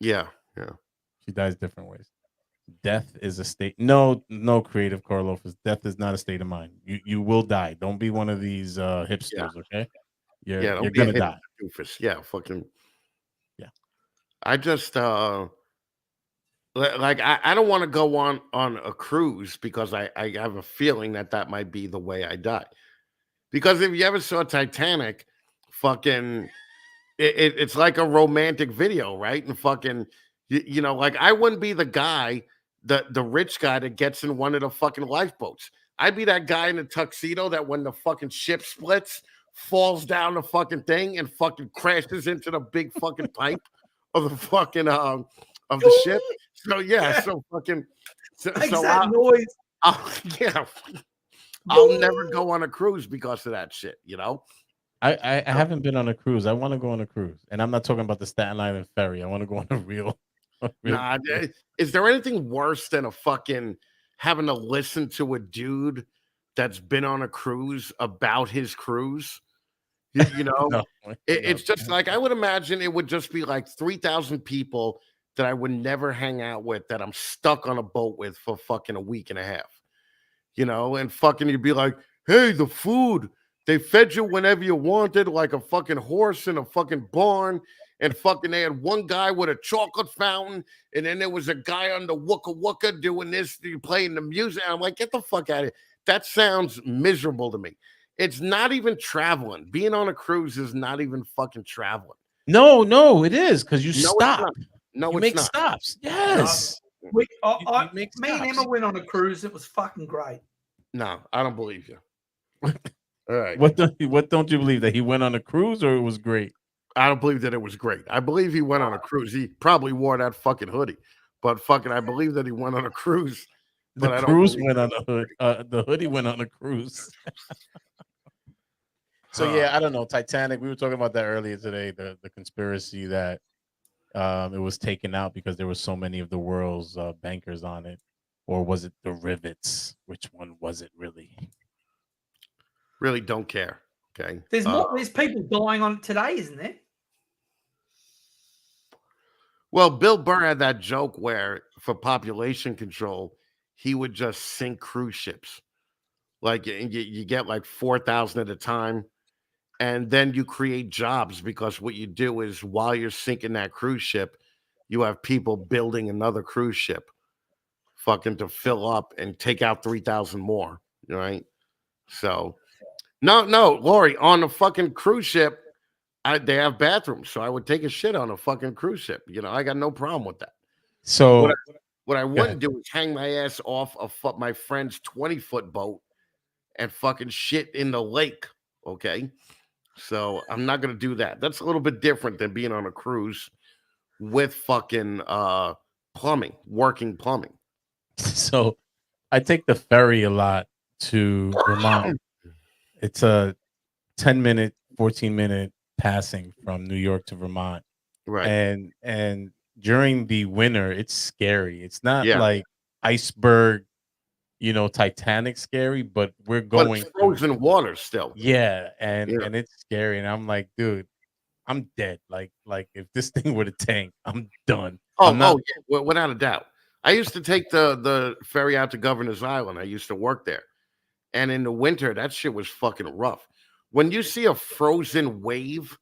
Yeah. Yeah. She dies different ways. Death is a state. No, creative Carlofus. Death is not a state of mind. You will die. Don't be one of these hipsters, okay? You're Don't be a gonna hip die. doofus. Yeah, fucking. Yeah. I just like I don't want to go on a cruise because I have a feeling that might be the way I die. Because if you ever saw Titanic, fucking, it's like a romantic video, right? And fucking, like I wouldn't be the guy, the rich guy that gets in one of the fucking lifeboats. I'd be that guy in the tuxedo that when the fucking ship splits, falls down the fucking thing and fucking crashes into the big fucking pipe of the fucking of the ship. So yeah, so fucking, Makes so that noise. yeah. I'll never go on a cruise because of that shit, I haven't been on a cruise. I want to go on a cruise, and I'm not talking about the Staten Island ferry. I want to go on a real. Nah, is there anything worse than a fucking having to listen to a dude that's been on a cruise about his cruise? No, It's just like I would imagine it would just be like 3,000 people that I would never hang out with that I'm stuck on a boat with for fucking a week and a half. And fucking you'd be like, hey, the food, they fed you whenever you wanted, like a fucking horse in a fucking barn. And fucking they had one guy with a chocolate fountain, and then there was a guy on the wooka wooka doing this, playing the music. And I'm like, get the fuck out of here. That sounds miserable to me. It's not even traveling. Being on a cruise is not even fucking traveling. No, it is because you No, stop. No, You it's make not. stops. Yes. We, You make me and stops. Emma went on a cruise. It was fucking great. No, I don't believe you. All right. What don't you believe, that he went on a cruise or it was great? I don't believe that it was great. I believe he went on a cruise. He probably wore that fucking hoodie, but fucking, I believe that he went on a cruise. But The I don't cruise believe went on a hood. The hoodie went on a cruise. So yeah, I don't know. Titanic. We were talking about that earlier today. The conspiracy that it was taken out because there were so many of the world's bankers on it, or was it the rivets? Which one was it really? Really don't care. Okay. There's there's people dying on it today, isn't there? Well, Bill Burr had that joke where for population control, he would just sink cruise ships. Like you get like 4,000 at a time. And then you create jobs because what you do is while you're sinking that cruise ship, you have people building another cruise ship fucking to fill up and take out 3,000 more. Right. So no, Lori, on the fucking cruise ship, they have bathrooms. So I would take a shit on a fucking cruise ship. I got no problem with that. So What I wouldn't do is hang my ass off of my friend's 20-foot boat and fucking shit in the lake. Okay. So I'm not going to do that. That's a little bit different than being on a cruise with fucking working plumbing. So I take the ferry a lot to Vermont. It's a 10-minute, 14-minute passing from New York to Vermont. Right. And during the winter, it's scary. It's not Yeah. like iceberg, Titanic scary, but we're going frozen water still. Yeah, and it's scary. And I'm like, dude, I'm dead. Like if this thing were to tank, I'm done. Yeah, without a doubt. I used to take the ferry out to Governor's Island. I used to work there. And in the winter, that shit was fucking rough. When you see a frozen wave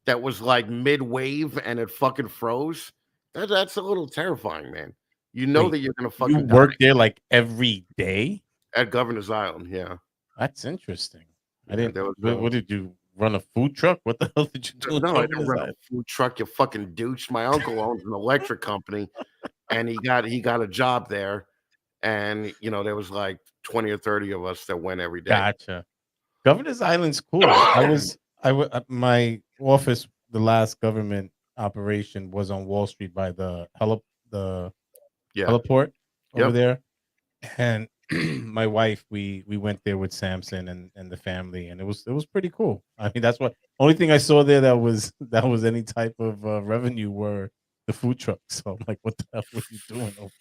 that was like mid-wave and it fucking froze, that's a little terrifying, man. That you're gonna fucking work there like every day at Governor's Island. Yeah, that's interesting. I Yeah, didn't. What did you run a food truck? What the hell did you do? No, I didn't run a food truck. You fucking douche. My uncle owns an electric company, and he got a job there, and there was like 20 or 30 of us that went every day. Gotcha. Governor's Island's cool. My office, the last government operation was on Wall Street by the heliport over there. And my wife, we went there with Samson and the family, and it was pretty cool. I mean, that's what only thing I saw there that was any type of revenue were the food trucks. So I'm like, what the hell were you doing over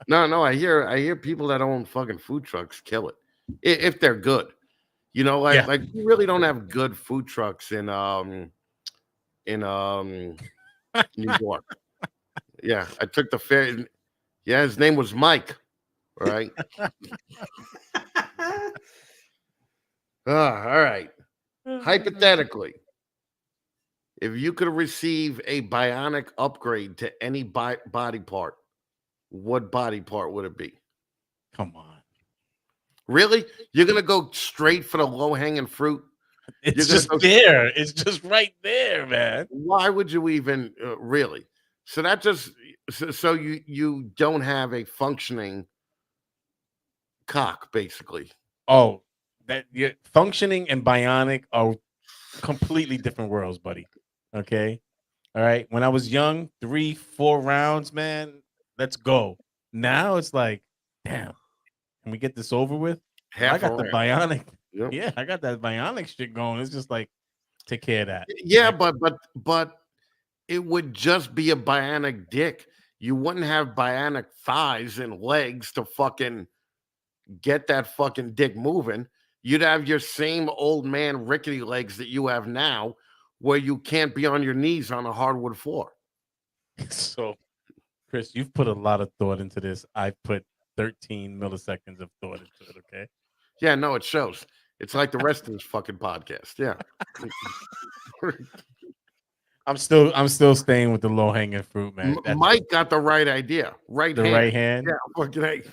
there? No, I hear people that own fucking food trucks kill it if they're good. Like we really don't have good food trucks in New York. Yeah, I took the ferry. Yeah, his name was Mike. Right. All right. Hypothetically, if you could receive a bionic upgrade to any body part, what body part would it be? Come on. Really? You're going to go straight for the low-hanging fruit? It's just there. It's just right there, man. Why would you even really? So that just so you don't have a functioning cock, basically. Oh, that functioning and bionic are completely different worlds, buddy. Okay. All right. When I was young, 3-4 rounds, man, let's go. Now it's like, damn, can we get this over with? I got the bionic. Yep. Yeah, I got that bionic shit going. It's just like, take care of that. Yeah, but it would just be a bionic dick. You wouldn't have bionic thighs and legs to fucking get that fucking dick moving. You'd have your same old man rickety legs that you have now, where you can't be on your knees on a hardwood floor. So, Chris, you've put a lot of thought into this. I put 13 milliseconds of thought into it. Okay. Yeah, no, it shows. It's like the rest of this fucking podcast. Yeah. I'm still staying with the low hanging fruit, man. Mike got the right idea. Right hand. Yeah, fucking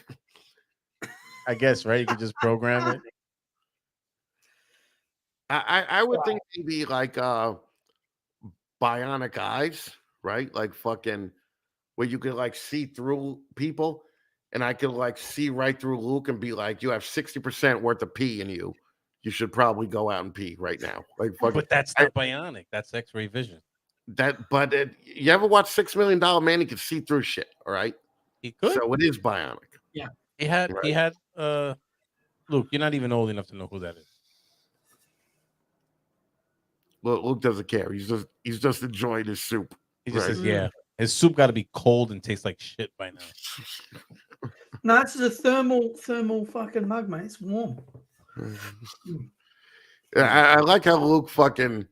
I guess, right? You could just program it. I would think maybe like bionic eyes, right? Like fucking where you could like see through people, and I could like see right through Luke and be like, you have 60% worth of pee in you. You should probably go out and pee right now. Like, but that's not bionic. That's X-ray vision. You ever watch $6 Million Man? He could see through shit. All right, he could. So it is bionic. Yeah, he had. Luke, you're not even old enough to know who that is. Luke doesn't care. He's just enjoying his soup. He just says, "Yeah, his soup got to be cold and taste like shit by now." No, this is a thermal fucking mug, mate. It's warm. I like how Luke fucking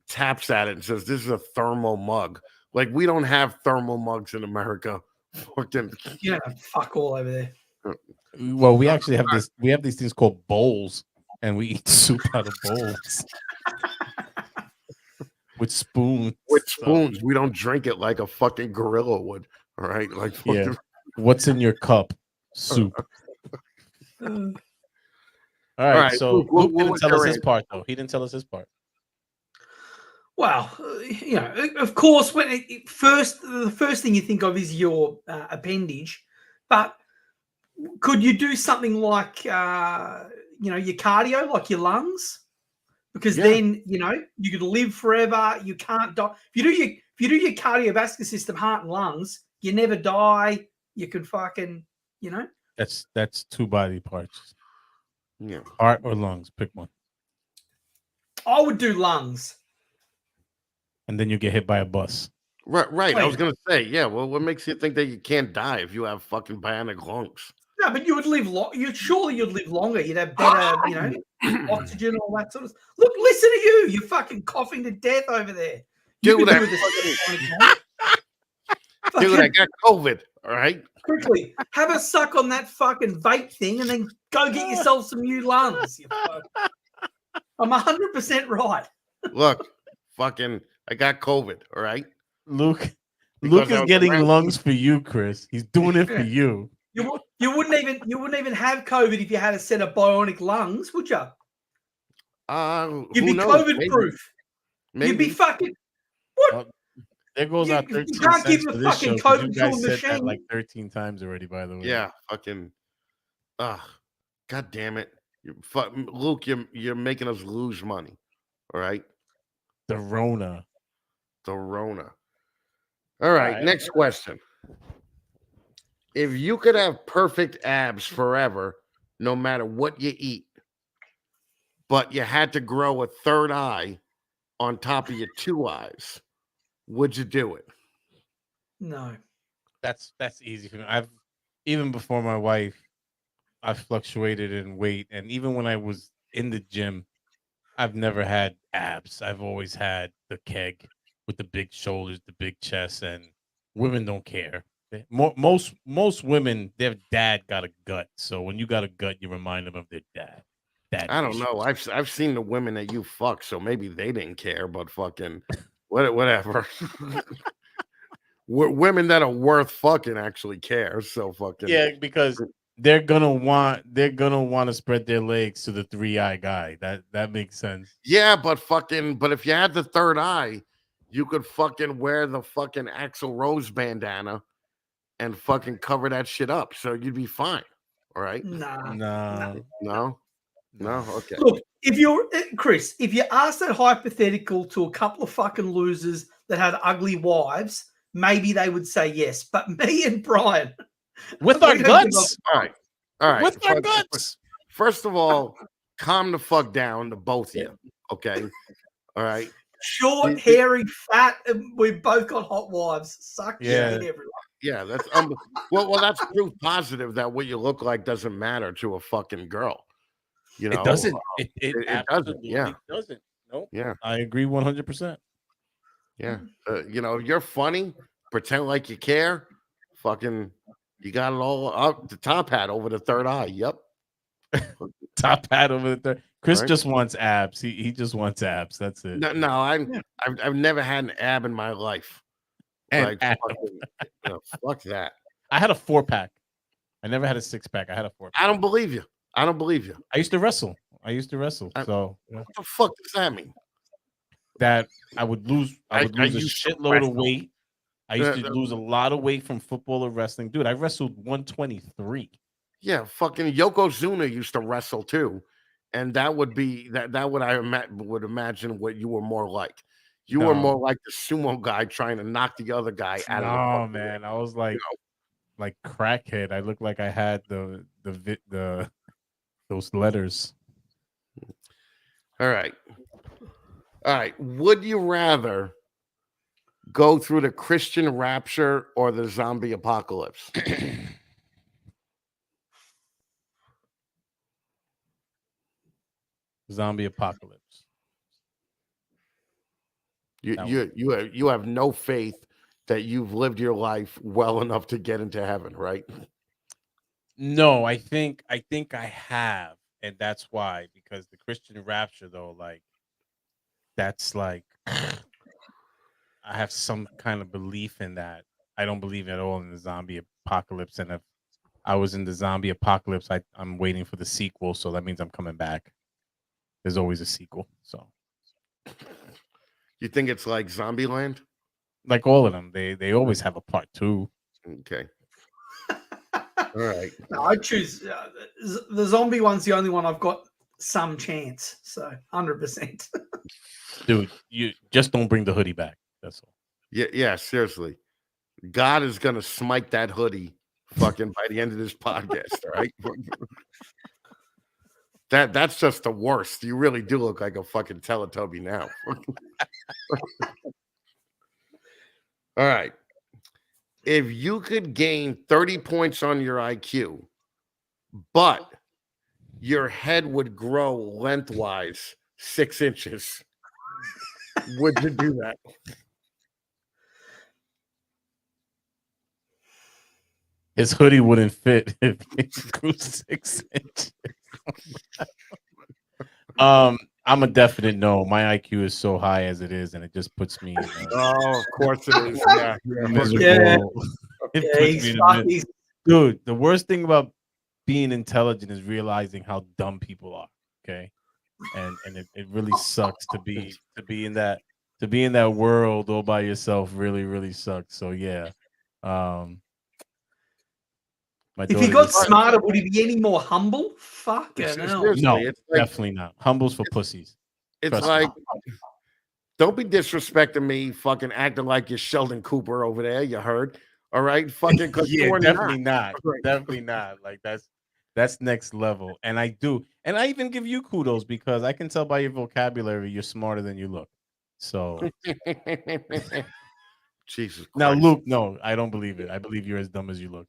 taps at it and says, "This is a thermal mug." Like we don't have thermal mugs in America. Fucking You know, fuck all over there. Well, we actually have this. We have these things called bowls, and we eat soup out of bowls with spoons. with spoons. We don't drink it like a fucking gorilla would. All right, like Yeah. fucking, What's in your cup? Soup. All right. So Luke, Luke what didn't was tell your us his answer? part, though. He didn't tell us his part. Well, you know, of course, when the first thing you think of is your appendage, but could you do something like your cardio, like your lungs? Because then you could live forever. You can't die if you do your cardiovascular system, heart and lungs. You never die. You could fucking That's two body parts. Yeah. Heart or lungs. Pick one. I would do lungs. And then you get hit by a bus. Right. I was gonna say, yeah. Well, what makes you think that you can't die if you have fucking bionic lungs? No, but you would live long. You'd live longer. You'd have better, oxygen, all that sort of. Look, listen to you. You're fucking coughing to death over there. Dude, I got COVID. All right. Quickly, have a suck on that fucking vape thing, and then go get yourself some new lungs. I'm 100% right. Look, fucking, I got COVID. All right. Luke Because I is was getting around- lungs for you, Chris. He's doing it for you. You wouldn't even have COVID if you had a set of bionic lungs, would you? You'd be COVID proof. You'd be fucking what? There goes our 13 you can't cents give for a this fucking show, 'cause COVID you to a guys said that machine. like 13 times already, by the way. Yeah, fucking. God damn it, Luke! You're making us lose money. All right. The Rona. All right. Next question. If you could have perfect abs forever, no matter what you eat, but you had to grow a third eye on top of your two eyes, would you do it? No. That's easy for me. Even before my wife, I fluctuated in weight, and even when I was in the gym, I've never had abs. I've always had the keg with the big shoulders, the big chest, and women don't care. Most women, their dad got a gut. So when you got a gut, you remind them of their dad. I don't know. I've seen the women that you fuck, so maybe they didn't care, but fucking whatever. Women that are worth fucking actually care. So fucking because they're gonna want to spread their legs to the 3-eye guy. That makes sense. Yeah, but if you had the third eye, you could fucking wear the fucking Axl Rose bandana and fucking cover that shit up, so you'd be fine. All right? Nah. No. Okay. Look, if you're Chris, if you ask that hypothetical to a couple of fucking losers that had ugly wives, maybe they would say yes. But me and Brian, with our guts, all right, with our guts. First of all, calm the fuck down, the both of you. Okay, all right. Short, hairy, fat, and we've both got hot wives. Suck shit everyone. Yeah, that's well, that's proof positive that what you look like doesn't matter to a fucking girl. You know, it doesn't. It doesn't. Yeah, doesn't. Nope. Yeah, I agree 100%. Yeah, you're funny. Pretend like you care. Fucking, you got it all up. The top hat over the third eye. Yep. Top hat over the third. Chris just wants abs. He just wants abs. That's it. No, I've never had an ab in my life. Like, fuck that. I had a 4-pack. I never had a 6-pack. I had a 4-pack. I don't believe you. I used to wrestle. So what the fuck does that mean? That I would lose a shitload of weight. I used to lose a lot of weight from football or wrestling. Dude, I wrestled 123. Yeah, fucking Yokozuna used to wrestle too. And that would be that would would imagine what you were more like. You were more like the sumo guy trying to knock the other guy out of the Oh man, I was like like crackhead. I looked like I had the those letters. All right. Would you rather go through the Christian rapture or the zombie apocalypse? Zombie apocalypse. You have no faith that you've lived your life well enough to get into heaven, right? No, I think I have, and that's why, because the Christian rapture, though, like that's like I have some kind of belief in that. I don't believe at all in the zombie apocalypse, and if I was in the zombie apocalypse, I'm waiting for the sequel, so that means I'm coming back. There's always a sequel, so You think it's like Zombieland? like all of them, they always have a part 2. Okay. All right. No, I choose the zombie one's the only one I've got some chance. So 100%. Dude, you just don't bring the hoodie back. That's all. Yeah, seriously. God is gonna smite that hoodie fucking by the end of this podcast, all right? That's just the worst. You really do look like a fucking Teletubby now. All right. If you could gain 30 points on your IQ, but your head would grow lengthwise 6 inches, would you do that? His hoodie wouldn't fit if it grew 6 inches. I'm a definite no. My IQ is so high as it is, and it just puts me in Oh, of course it is. Yeah. miserable. Yeah. It Yeah, puts he's me in fucked. dude, the worst thing about being intelligent is realizing how dumb people are. Okay, and it really sucks to be in that world all by yourself. Really, really sucks. So yeah, my If he daughter got just- smarter, would he be any more humble? Fucking hell. Seriously, no, it's like, definitely not. Humble's for pussies. it's trust like don't be disrespecting me, fucking acting like you're Sheldon Cooper over there. You heard? All right, fucking because Yeah, you're definitely not. not. Right. Definitely not. Like that's next level. And I do, and I even give you kudos because I can tell by your vocabulary you're smarter than you look. So Jesus Christ. now, Luke, no, I don't believe it. I believe you're as dumb as you look.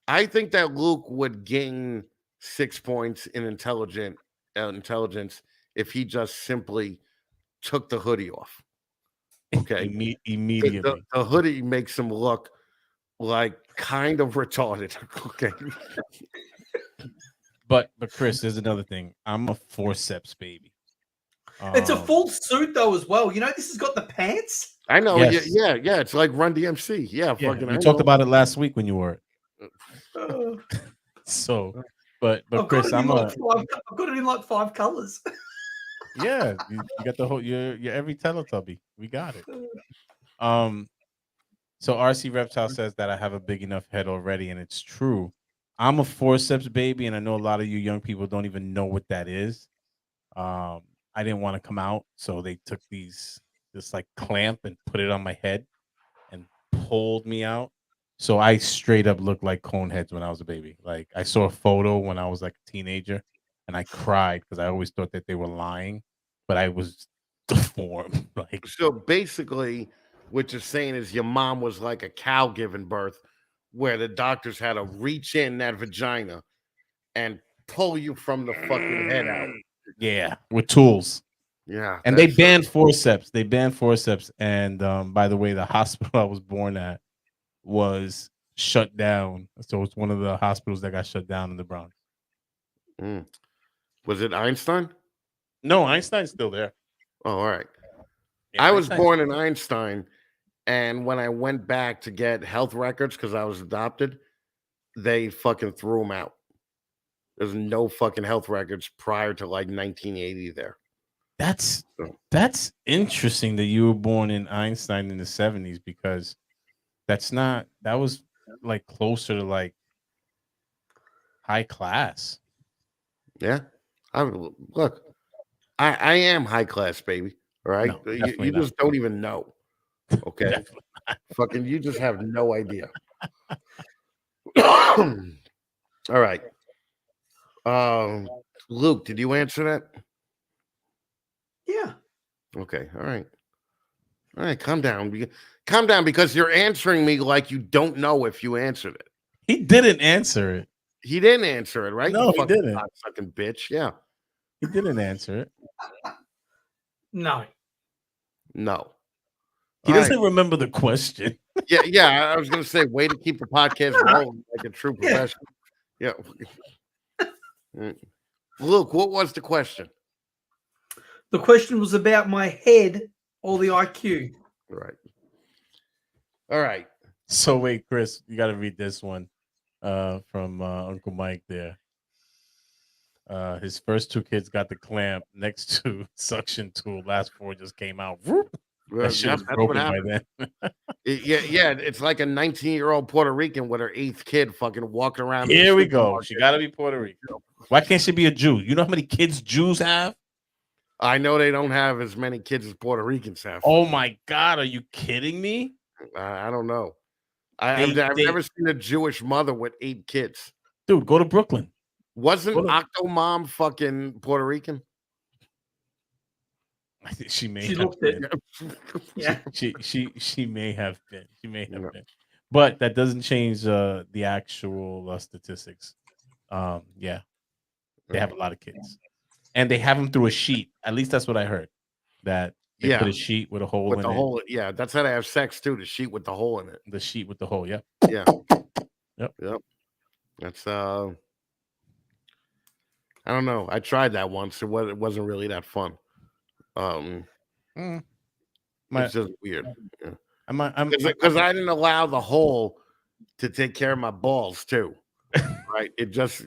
I think that Luke would gain 6 points in intelligence if he just simply took the hoodie off. Okay. Immediately. The hoodie makes him look like kind of retarded. Okay. But Chris, there's another thing. I'm a forceps baby. It's a full suit though as well. You know, this has got the pants. I know. Yes. Yeah. It's like Run DMC. Yeah. Yeah, Fucking. we I talked know. about it last week when you were. Uh, So, but I've got Chris, it in I've got it in like 5 colors. yeah, you got the whole. You're every Teletubby. We got it. So RC Reptile says that I have a big enough head already, and it's true. I'm a forceps baby, and I know a lot of you young people don't even know what that is. I didn't want to come out, so they took this like clamp and put it on my head and pulled me out. So I straight up looked like Coneheads when I was a baby. Like I saw a photo when I was like a teenager, and I cried because I always thought that they were lying, but I was deformed. Like So basically, what you're saying is your mom was like a cow giving birth, where the doctors had to reach in that vagina and pull you from the fucking head out. yeah, with tools. Yeah. And they that's- banned forceps. They banned forceps. And by the way, the hospital I was born at was shut down. So it's one of the hospitals that got shut down in the Bronx. Was it Einstein? No, Einstein's still there. Oh, all right. Yeah, I was Einstein's- born in Einstein, and when I went back to get health records because I was adopted, they fucking threw them out. There's no fucking health records prior to like 1980 there. That's interesting that you were born in Einstein in the 70s because that was like closer to like high class. Yeah. Look, I am high class, baby. All right. No, you definitely not. just don't even know. Okay. Definitely Fucking, you just have no idea. All right. Luke, did you answer that? Yeah. Okay. All right. All right. Calm down. Calm down because you're answering me like you don't know if you answered it. He didn't answer it. He didn't answer it, right? No, You he fucking didn't. Fucking bitch. Yeah. He didn't answer it. No. No. He All doesn't right. remember the question. Yeah. I was gonna say, way to keep the podcast rolling like a true Yeah. professional. Yeah. Luke, what was the question? The question was about my head or the IQ. Right. All right. So wait, Chris, you got to read this one from Uncle Mike there. His first 2 kids got the clamp next to suction tool. Last 4 just came out. Whoop. That shit was That's broken what by happened. then. Yeah. It's like a 19-year-old Puerto Rican with her 8th kid fucking walking around. Here we go. She got to be Puerto Rican. Why can't she be a Jew? You know how many kids Jews have? I know they don't have as many kids as Puerto Ricans have. Oh my God, are you kidding me? I don't know. I've never seen a Jewish mother with 8 kids. Dude, go to Brooklyn. Wasn't Octomom fucking Puerto Rican? I think she may She have looked been. it. Yeah. She may have been. She may have Yeah. been. But that doesn't change the actual statistics. Yeah. They have a lot of kids. And they have them through a sheet. At least that's what I heard. That they put a sheet with a hole with in the it. hole. Yeah, that's how they have sex too. The sheet with the hole in it. The sheet with the hole. Yeah. Yeah. Yep. That's I don't know. I tried that once. It wasn't really that fun. It's just weird. Because I didn't allow the hole to take care of my balls too. Right? It just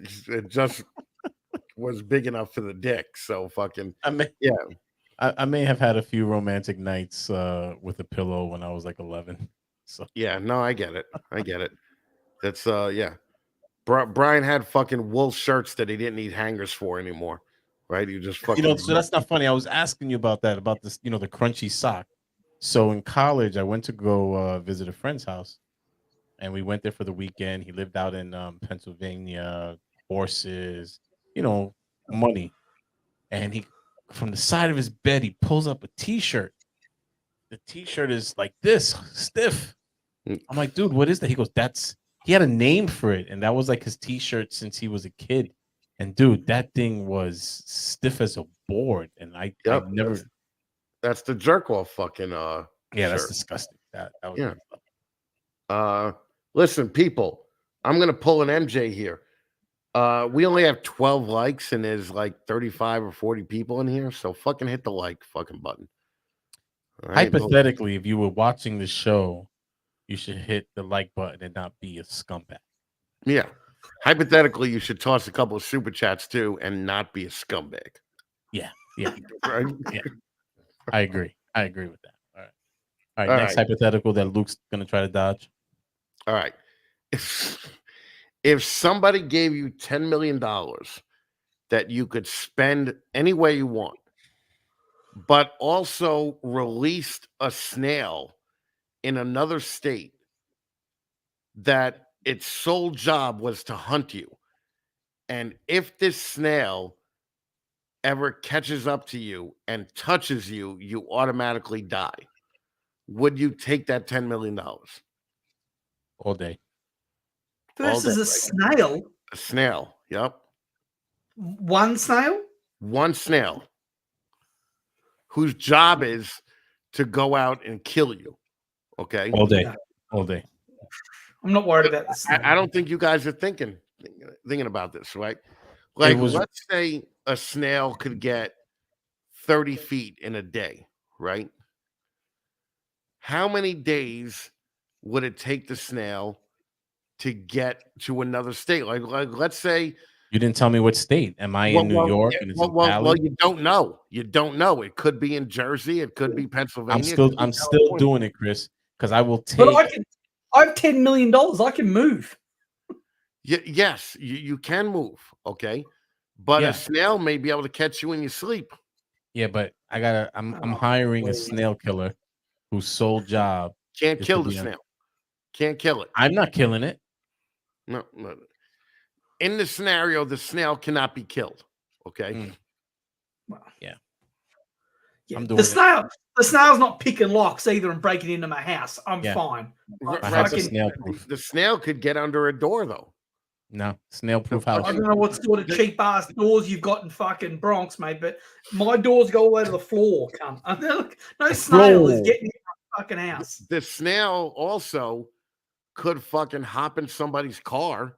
was big enough for the dick. So fucking I may have had a few romantic nights with a pillow when I was like 11. So yeah, no, I get it. That's Brian had fucking wool shirts that he didn't need hangers for anymore. Right? You just fucking so that's not funny. I was asking you about this, the crunchy sock. So in college, I went to go visit a friend's house, and we went there for the weekend. He lived out in Pennsylvania, horses, money. And he, from the side of his bed, he pulls up a t-shirt. The t-shirt is like this, stiff. I'm like, dude, what is that? He goes, he had a name for it, and that was like his t-shirt since he was a kid. And dude, that thing was stiff as a board, and I never. That's the jerk off fucking Yeah, shirt. that's disgusting. That was listen, people, I'm gonna pull an MJ here. We only have 12 likes, and there's like 35 or 40 people in here, so fucking hit the like fucking button. All right? Hypothetically, if you were watching the show, you should hit the like button and not be a scumbag. Yeah. Hypothetically, you should toss a couple of super chats too and not be a scumbag. Yeah. Right? Yeah. I agree with that. All right. Next hypothetical that Luke's gonna try to dodge. All right. If somebody gave you $10 million that you could spend any way you want, but also released a snail in another state that its sole job was to hunt you, and if this snail ever catches up to you and touches you, you automatically die, would you take that $10 million? All day. Versus a snail. A snail. Yep. One snail? One snail whose job is to go out and kill you. Okay. All day. All day. I'm not worried about the snail. I don't think you guys are thinking about this, right? Like, let's say a snail could get 30 feet in a day, right? How many days would it take the snail to get to another state? Like let's say you didn't tell me what state. Am I in New York? And it's well, you don't know. You don't know. It could be in Jersey. It could be Pennsylvania. I'm still doing it, Chris, because I will take. But I have $10 million. I can move. Yes, you can move. Okay, but a snail may be able to catch you in your sleep. Yeah, but I'm hiring a snail killer whose sole job can't kill the snail. Can't kill it. I'm not killing it. No. In the scenario, the snail cannot be killed. Okay. Yeah. I'm doing the snail's not picking locks either and breaking into my house. I'm fine. The snail could get under a door though. No, snail-proof I house. don't know what sort of cheap ass doors you've got in fucking Bronx, mate, but my doors go all the way to the floor. Come, no snail is floor. getting in my fucking house. The snail also could fucking hop in somebody's car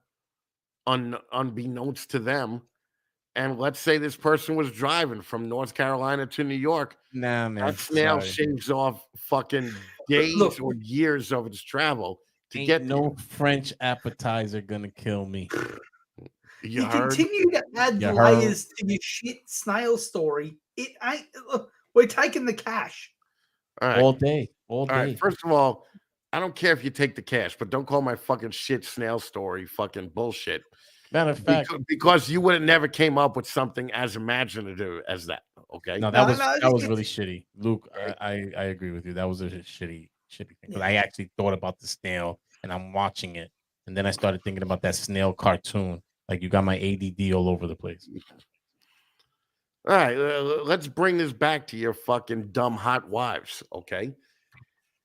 unbeknownst to them. And let's say this person was driving from North Carolina to New York. Nah, man. That snail sorry. shaves off fucking days Look, or years of its travel to Ain't get no French appetizer gonna kill me. You you heard? continue to add You layers to your shit snail story. It ain't. Look, we're taking the cash. All right. All day. All All day. right. First of all, I don't care if you take the cash, but don't call my fucking shit snail story fucking bullshit. Matter of fact, Because you would have never came up with something as imaginative as that. Okay. no, that was really shitty. Luke, I agree with you. That was a shitty thing. Because I actually thought about the snail and I'm watching it. And then I started thinking about that snail cartoon. Like you got my ADD all over the place. All right, let's bring this back to your fucking dumb hot wives, okay?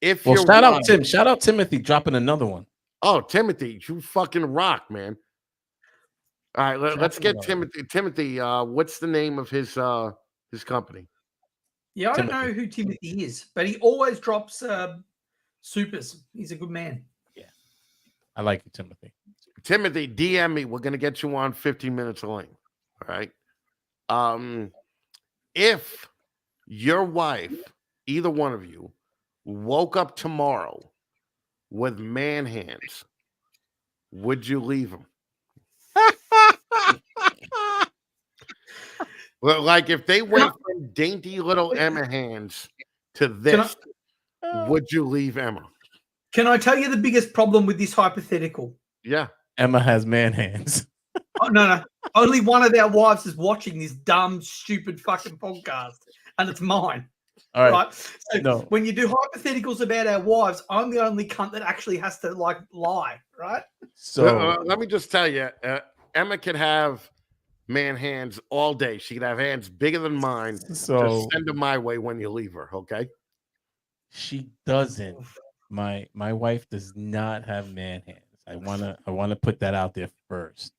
If Well, you're shout out Tim. Shout out Timothy dropping another one. Oh, Timothy, you fucking rock, man. All right, let's get Timothy. Timothy, what's the name of his company? Yeah, I don't know who Timothy is, but he always drops supers. He's a good man. Yeah, I like you, Timothy. Timothy, DM me. We're gonna get you on 15 minutes lane. All right. If your wife, either one of you, woke up tomorrow with man hands, would you leave him? Well, like if they went from dainty little Emma hands to this, would you leave Emma? Can I tell you the biggest problem with this hypothetical? Yeah. Emma has man hands. Oh, no. Only one of our wives is watching this dumb, stupid fucking podcast, and it's mine. All right. So when you do hypotheticals about our wives, I'm the only cunt that actually has to lie, right? So let me just tell you, Emma could have man hands all day. She could have hands bigger than mine. So just send them my way when you leave her, okay? She doesn't. My wife does not have man hands. I wanna put that out there first.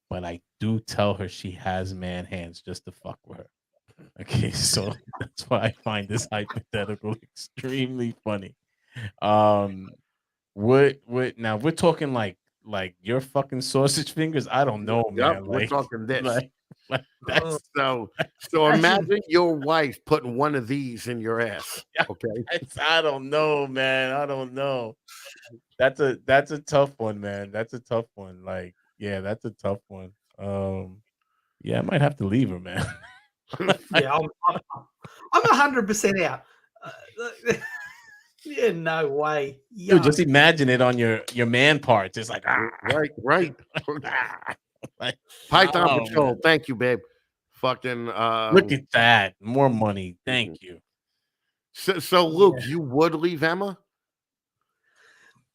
But I do tell her she has man hands just to fuck with her. Okay, so that's why I find this hypothetical extremely funny. What now we're talking like your fucking sausage fingers? I don't know, man. Yep, we're talking this. That's so imagine your wife putting one of these in your ass. Okay. I don't know, man. I don't know. That's a tough one, man. That's a tough one. Like, yeah, that's a tough one. Yeah, I might have to leave her, man. Yeah, I'm 100% out. Yeah, no way. Dude, just imagine it on your man parts. It's like right. Like, Python Patrol. Man. Thank you, babe. Fucking look at that. More money. Thank you. So Luke, you would leave Emma?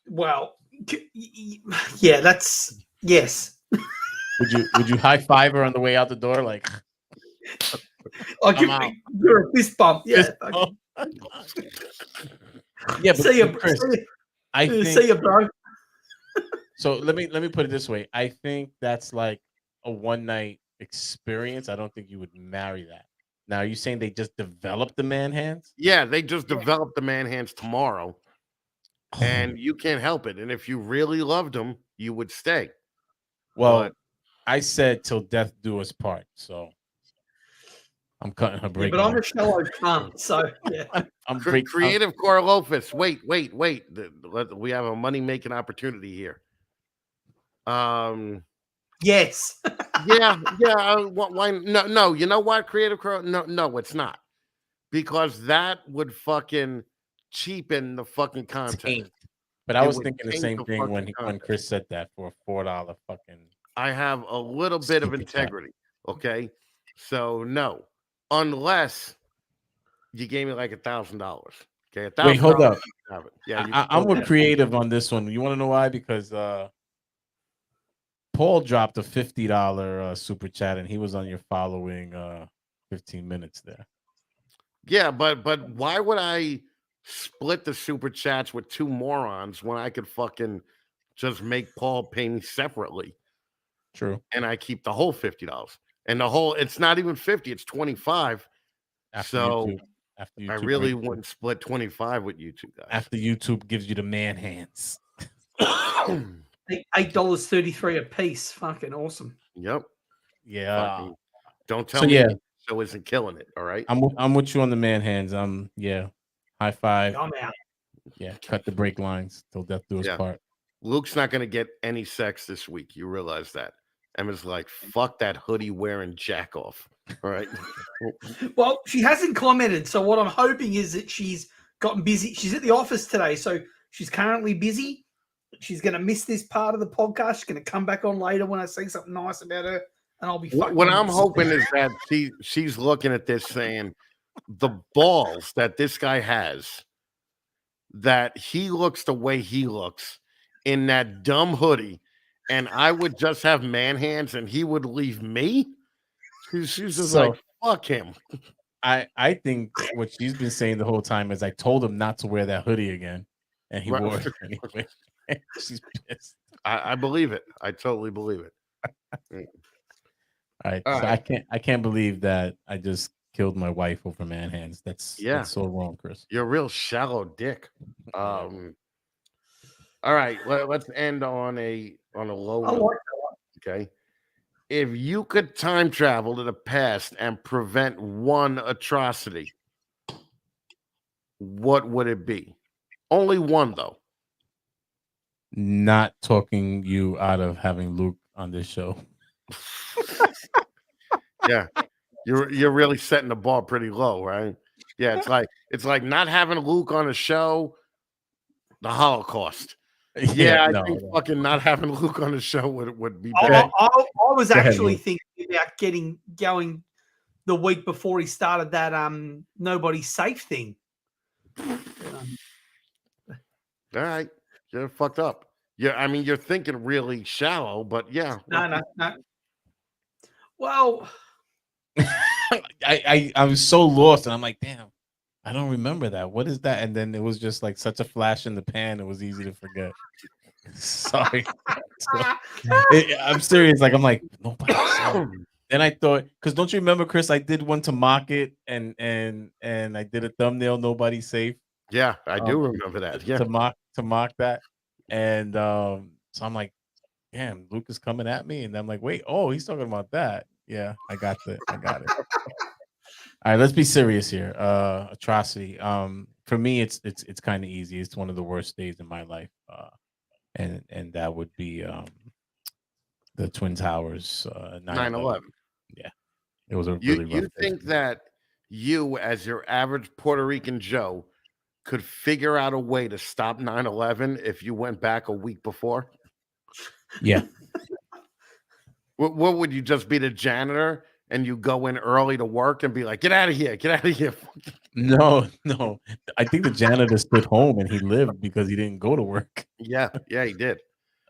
Well, yeah, that's yes. Would you high five her on the way out the door? Like, I'll give you're a fist bump. Yeah. Fist bump. Yeah, but see you, Chris, see you, bro. So let me put it this way. I think that's like a one night experience. I don't think you would marry that. Now, are you saying they just developed the man hands? Yeah, they just developed the man hands tomorrow. And you can't help it. And if you really loved them, you would stay. Well, I said till death do us part. So I'm cutting her break. Yeah, but I'm a shallow cunt. So yeah. I'm Creative Corlofus. Wait. We have a money-making opportunity here. Yes. yeah. Why? No. You know what? Creative Corl? No, it's not. Because that would fucking cheapen the fucking content. But I was thinking the same thing when Chris said that for a $4 fucking. I have a little bit of integrity. Okay. So no, unless you gave me like $1,000. Okay. $1,000. Wait, hold up. Yeah, I'm with creative on this one. You want to know why? Because Paul dropped a $50 super chat and he was on your following 15 minutes there. Yeah, but why would I split the super chats with two morons when I could fucking just make Paul pay me separately? True. and I keep the whole $50. And the whole, it's not even 50, it's 25. After So YouTube, after YouTube I really breaks you. wouldn't split 25 with you two guys. After YouTube gives you the man hands. $8.33 a piece. Fucking awesome. Yep. Yeah. Fucking, don't tell So, me yeah. the show isn't killing it. All right. I'm with you on the man hands. Yeah. High five. I'm out. Yeah. Cut the brake lines till death do us Yeah. part. Luke's not going to get any sex this week. You realize that. Emma's like, fuck that hoodie wearing jack off. All right. Well, she hasn't commented. So what I'm hoping is that she's gotten busy. She's at the office today. So she's currently busy. She's going to miss this part of the podcast. She's going to come back on later when I say something nice about her. And I'll be fucking What I'm hoping is that she's looking at this saying the balls that this guy has, that he looks the way he looks in that dumb hoodie, and I would just have man hands and he would leave me. She's just So- like, fuck him. I think what she's been saying the whole time is I told him not to wear that hoodie again, and he Right. wore it anyway. She's pissed. I believe it. I totally believe it. All right. All So right. I can't believe that I just killed my wife over man hands. That's so wrong, Chris. You're a real shallow dick. All right, let's end on a low I note. like that one. Okay. If you could time travel to the past and prevent one atrocity, what would it be? Only one, though. Not talking you out of having Luke on this show. Yeah. You're really setting the bar pretty low, right? Yeah, it's like not having Luke on a show, the Holocaust. Yeah, I think fucking not having Luke on the show would be better. I was ahead, actually Luke. thinking about going the week before he started that nobody's safe thing. All right. You're fucked up. Yeah, I mean, you're thinking really shallow, but yeah. No. Well, I was so lost, and I'm like, damn, I don't remember that. What is that? And then it was just like such a flash in the pan. It was easy to forget. Sorry. I'm serious. Like, I'm like, nobody saw it. Then I thought, because don't you remember, Chris? I did one to mock it, and I did a thumbnail. Nobody's safe. Yeah, I do remember that. Yeah. To mock that, and so I'm like, damn, Luke is coming at me, and I'm like, wait, oh, he's talking about that. Yeah, I got it. All right, let's be serious here. Atrocity. For me, it's kind of easy. It's one of the worst days in my life. And that would be the Twin Towers 9/11. Yeah. It was a really rough You day. think that you, as your average Puerto Rican Joe, could figure out a way to stop 9/11 if you went back a week before? Yeah. What would you just be the janitor and you go in early to work and be like, get out of here, get out of here? No. I think the janitor stood home and he lived because he didn't go to work. Yeah, he did.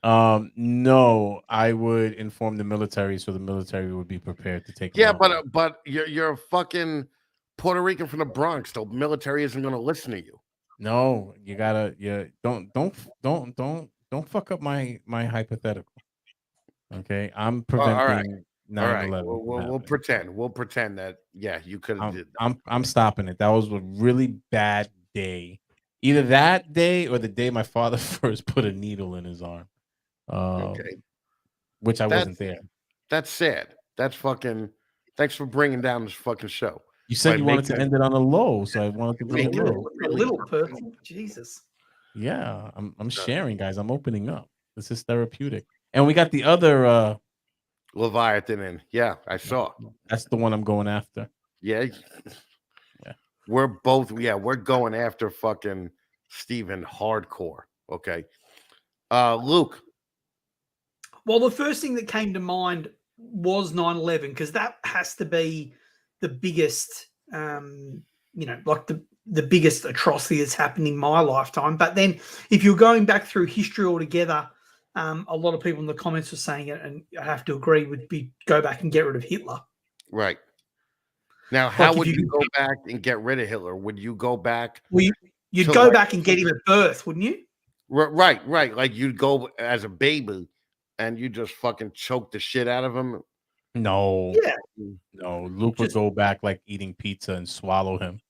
No, I would inform the military so the military would be prepared to take. Yeah, but you're a fucking Puerto Rican from the Bronx. The military isn't going to listen to you. No, you gotta. Yeah, don't fuck up my hypothetical. Okay, I'm preventing 9/11. We'll pretend that you could have did that. I'm stopping it. That was a really bad day. Either that day or the day my father first put a needle in his arm. Okay, which I wasn't there. That's sad. That's fucking. Thanks for bringing down this fucking show. You said you wanted to end it on a low, so I wanted to bring it low. A little personal. Jesus. Yeah, I'm sharing, guys. I'm opening up. This is therapeutic. And we got the other Leviathan in. Yeah, I saw. That's the one I'm going after. Yeah. We're going after fucking Steven hardcore. Okay. Luke. Well, the first thing that came to mind was 9/11 because that has to be the biggest, like the biggest atrocity that's happened in my lifetime. But then if you're going back through history altogether, a lot of people in the comments were saying it, and I have to agree, would be go back and get rid of Hitler. Right. Now, how would you go back and get rid of Hitler? Would you go back? Well, you'd go back and get him at birth, wouldn't you? Right. Like you'd go as a baby and you just fucking choke the shit out of him. No, Yeah. no. Luke would Just- go back like eating pizza and swallow him.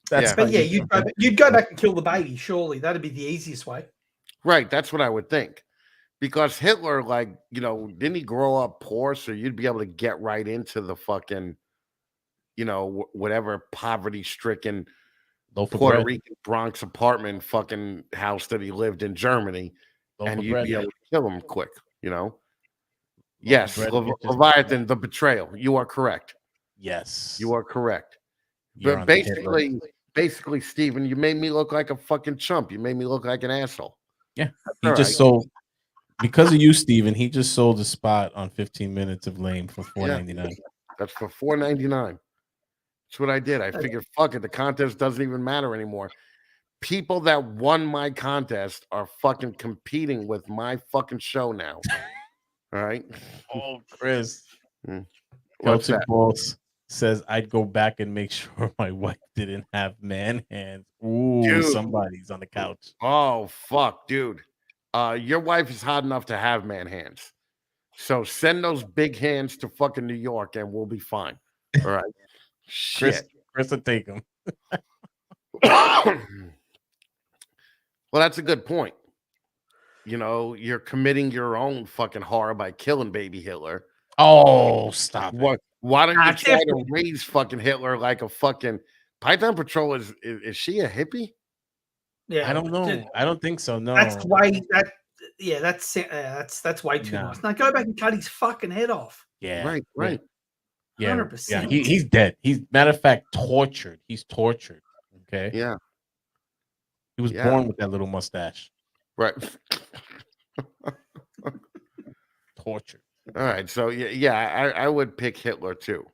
That's Yeah. But how yeah, you you'd go back and kill the baby. Surely that'd be the easiest way. Right, that's what I would think. Because Hitler, like, you know, didn't he grow up poor? So you'd be able to get right into the fucking, you know, whatever poverty-stricken loaf of Puerto bread. Rican Bronx apartment fucking house that he lived in Germany, Loaf and of you'd bread. be able to kill him quick, you know? Loaf of Yes, bread and just- Leviathan, the betrayal. You are correct. Yes. You are correct. You're But on the Hitler. basically, Steven, you made me look like a fucking chump. You made me look like an asshole. Yeah. That's He all just right. sold because of you, Steven, he just sold a spot on 15 Minutes of Lame for $4.99. That's for $4.99. That's what I did. I figured, fuck it, the contest doesn't even matter anymore. People that won my contest are fucking competing with my fucking show now. All right. Oh, Chris. What's Celtic that? Boss says I'd go back and make sure my wife didn't have man hands. Ooh, Dude. somebody's on the couch. Oh fuck, dude. Your wife is hot enough to have man hands. So send those big hands to fucking New York and we'll be fine. All right. Shit. Chris will take him. Well, that's a good point. You know, you're committing your own fucking horror by killing baby Hitler. Oh, stop it. Why don't you Ah, try to definitely. raise fucking Hitler like a fucking Python Patrol? Is she a hippie? Yeah, I don't know. I don't think so. No. That's way that's way too Nah. nice. Now go back and cut his fucking head off. Yeah. Right. Yeah. 100%. Yeah. He's dead. He's matter of fact tortured. He's tortured. Okay. Yeah. He was born with that little mustache. Right. Tortured. All right. So I would pick Hitler too.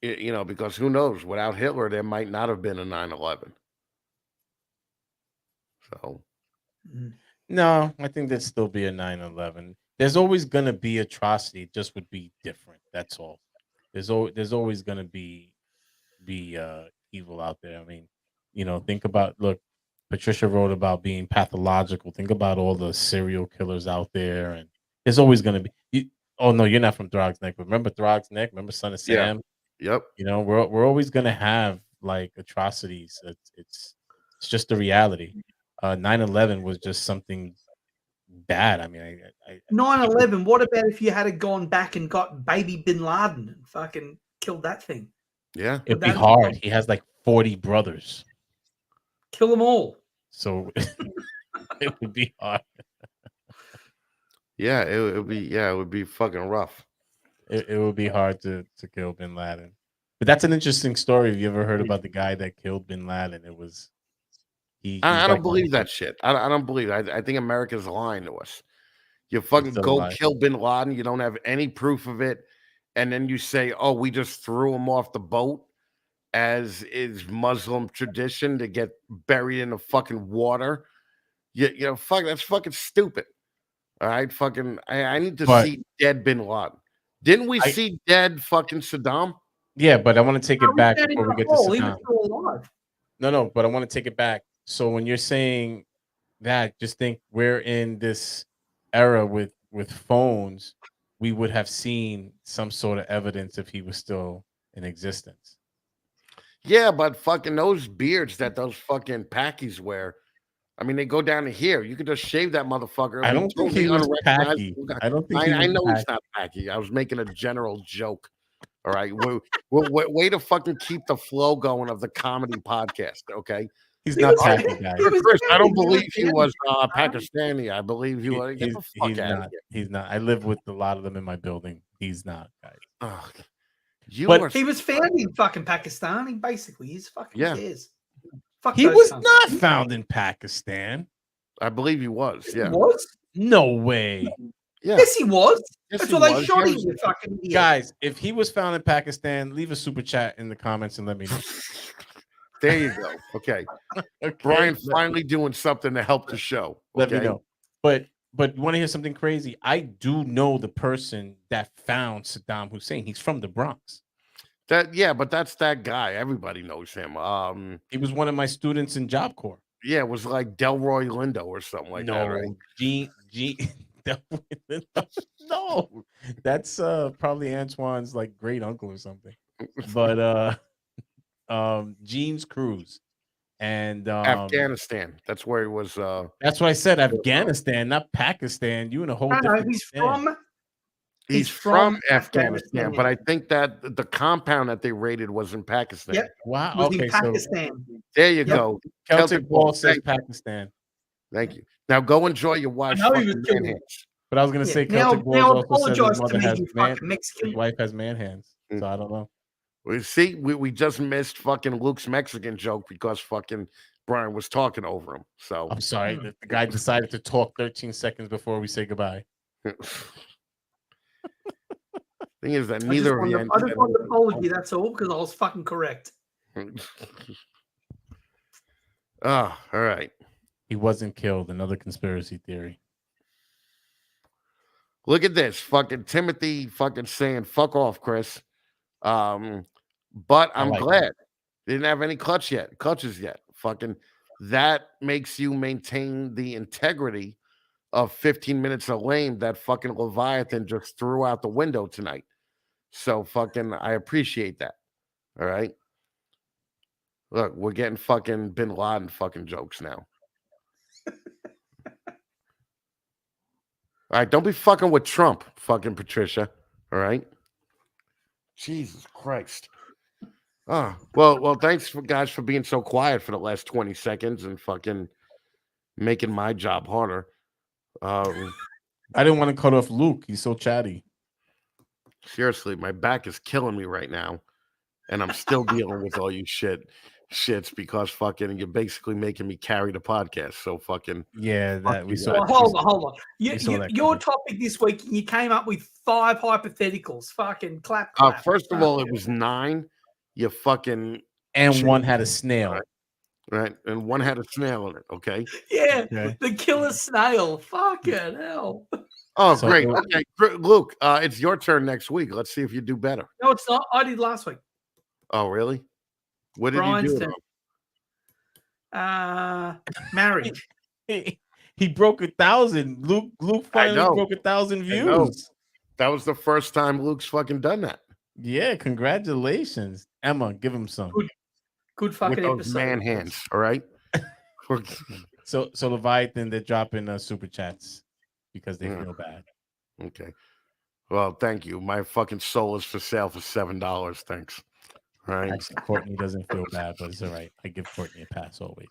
You know, because who knows? Without Hitler, there might not have been a 9/11. So No, I think there'd still be a 9/11. There's always gonna be atrocity. It just would be different. That's all. There's always gonna be evil out there. I mean, you know, think about Patricia wrote about being pathological. Think about all the serial killers out there, and there's always gonna be. Oh no, you're not from Throg's Neck, but remember Throg's Neck? Remember Son of Sam? Yep. You know, we're always gonna have like atrocities. It's just the reality. 9/11 was just something bad. I mean, I 9/11. What about if you had gone back and got baby Bin Laden and fucking killed that thing? Yeah. it'd be that- hard. He has like 40 brothers, Kill them all. so it would be hard. Yeah. It would be fucking rough. It would be hard to kill Bin Laden. But that's an interesting story. Have you ever heard about the guy that killed Bin Laden? It was I don't believe that shit. I don't believe it. I think America's lying to us. You fucking still go alive. kill Bin Laden. You don't have any proof of it, and then you say, "Oh, we just threw him off the boat," as is Muslim tradition to get buried in the fucking water. You know, fuck. That's fucking stupid. All right, fucking. I need to But- see dead Bin Laden. Didn't we see dead fucking Saddam? Yeah, but I want to take it back He was before we get to He was Saddam. still alive. No, but I want to take it back. So when you're saying that, just think we're in this era with phones, we would have seen some sort of evidence if he was still in existence. Yeah, but fucking those beards that those fucking packies wear. I mean, they go down to here. You could just shave that motherfucker. I don't think he was packy. I don't think I know he's not packy. I was making a general joke. All right. Way to fucking keep the flow going of the comedy podcast. Okay. He's He not was- packy, guys. he was Chris, I don't packy. believe he was Pakistani. I believe he was. Get the fuck He's out of not. here. He's not. I live with a lot of them in my building. He's not, guys. Ugh. You But are. He was found in fucking Pakistan. Basically, he's fucking Yeah. cares. Fuck He those was cunts. not found in Pakistan. I believe he was. He Yeah. was. No way. Yeah. Yes, he was. Yes, That's he why they was. shot He him. was- You fucking idiot. Guys, if he was found in Pakistan, leave a super chat in the comments and let me know. There you go. Okay. Okay? Brian finally doing something to help the show. Let me okay? know. But you want to hear something crazy? I do know the person that found Saddam Hussein. He's from the Bronx. But that's that guy. Everybody knows him. He was one of my students in Job Corps. Yeah, it was like Delroy Lindo or something like that, right? No, Gene. No, that's probably Antoine's like great uncle or something. But Gene's Cruz, and Afghanistan. That's where he was. that's why I said Afghanistan, not Pakistan. You in a whole No, different. He's from Afghanistan, but I think that the compound that they raided was in Pakistan. Yep. Wow. Was Okay, in so Pakistan. There you go. Celtic Ball says Thank, Pakistan, thank you. Now go enjoy your wife's I know he fucking was killed. man hands. but I was gonna say Now Celtic Balls also says apologize his to mother me, has you man, fucking Mexican. his wife has man hands. So I don't know. We see we just missed fucking Luke's Mexican joke because fucking Brian was talking over him. So I'm sorry, the guy decided to talk 13 seconds before we say goodbye. thing is that I neither of you. just wanted an apology, that's all, because I was fucking correct. Oh, all right. He wasn't killed. Another conspiracy theory. Look at this. Fucking Timothy fucking saying, fuck off, Chris. But I'm glad they didn't have any clutches yet. Fucking that makes you maintain the integrity of 15 minutes of lame that fucking Leviathan just threw out the window tonight. So fucking I appreciate that. All right. Look, we're getting fucking Bin Laden fucking jokes now. All right, don't be fucking with Trump, fucking Patricia. All right. Jesus Christ. Oh, well, thanks for guys for being so quiet for the last 20 seconds and fucking making my job harder. I didn't want to cut off Luke. He's so chatty. Seriously, my back is killing me right now. And I'm still dealing with all you shits because fucking you're basically making me carry the podcast. So fucking yeah, that we saw. Well, hold on. Your topic this week, you came up with 5 hypotheticals. Fucking clap. First of all, it was 9. You fucking and one had a snail. Right, and one had a snail in it. Okay. Yeah, the killer snail. Fucking hell. Oh, so, great. Okay, Luke, it's your turn next week. Let's see if you do better. No, it's not. I did last week. Oh, really? What did you do? Marriage. He broke 1,000. Luke finally broke 1,000 views. That was the first time Luke's fucking done that. Yeah, congratulations, Emma. Give him some good fucking with those episode. Man hands. All right. so Leviathan, they're dropping super chats because they feel bad. Okay. Well, thank you. My fucking soul is for sale for $7. Thanks. All right. Actually, Courtney doesn't feel bad, but it's all right. I give Courtney a pass always.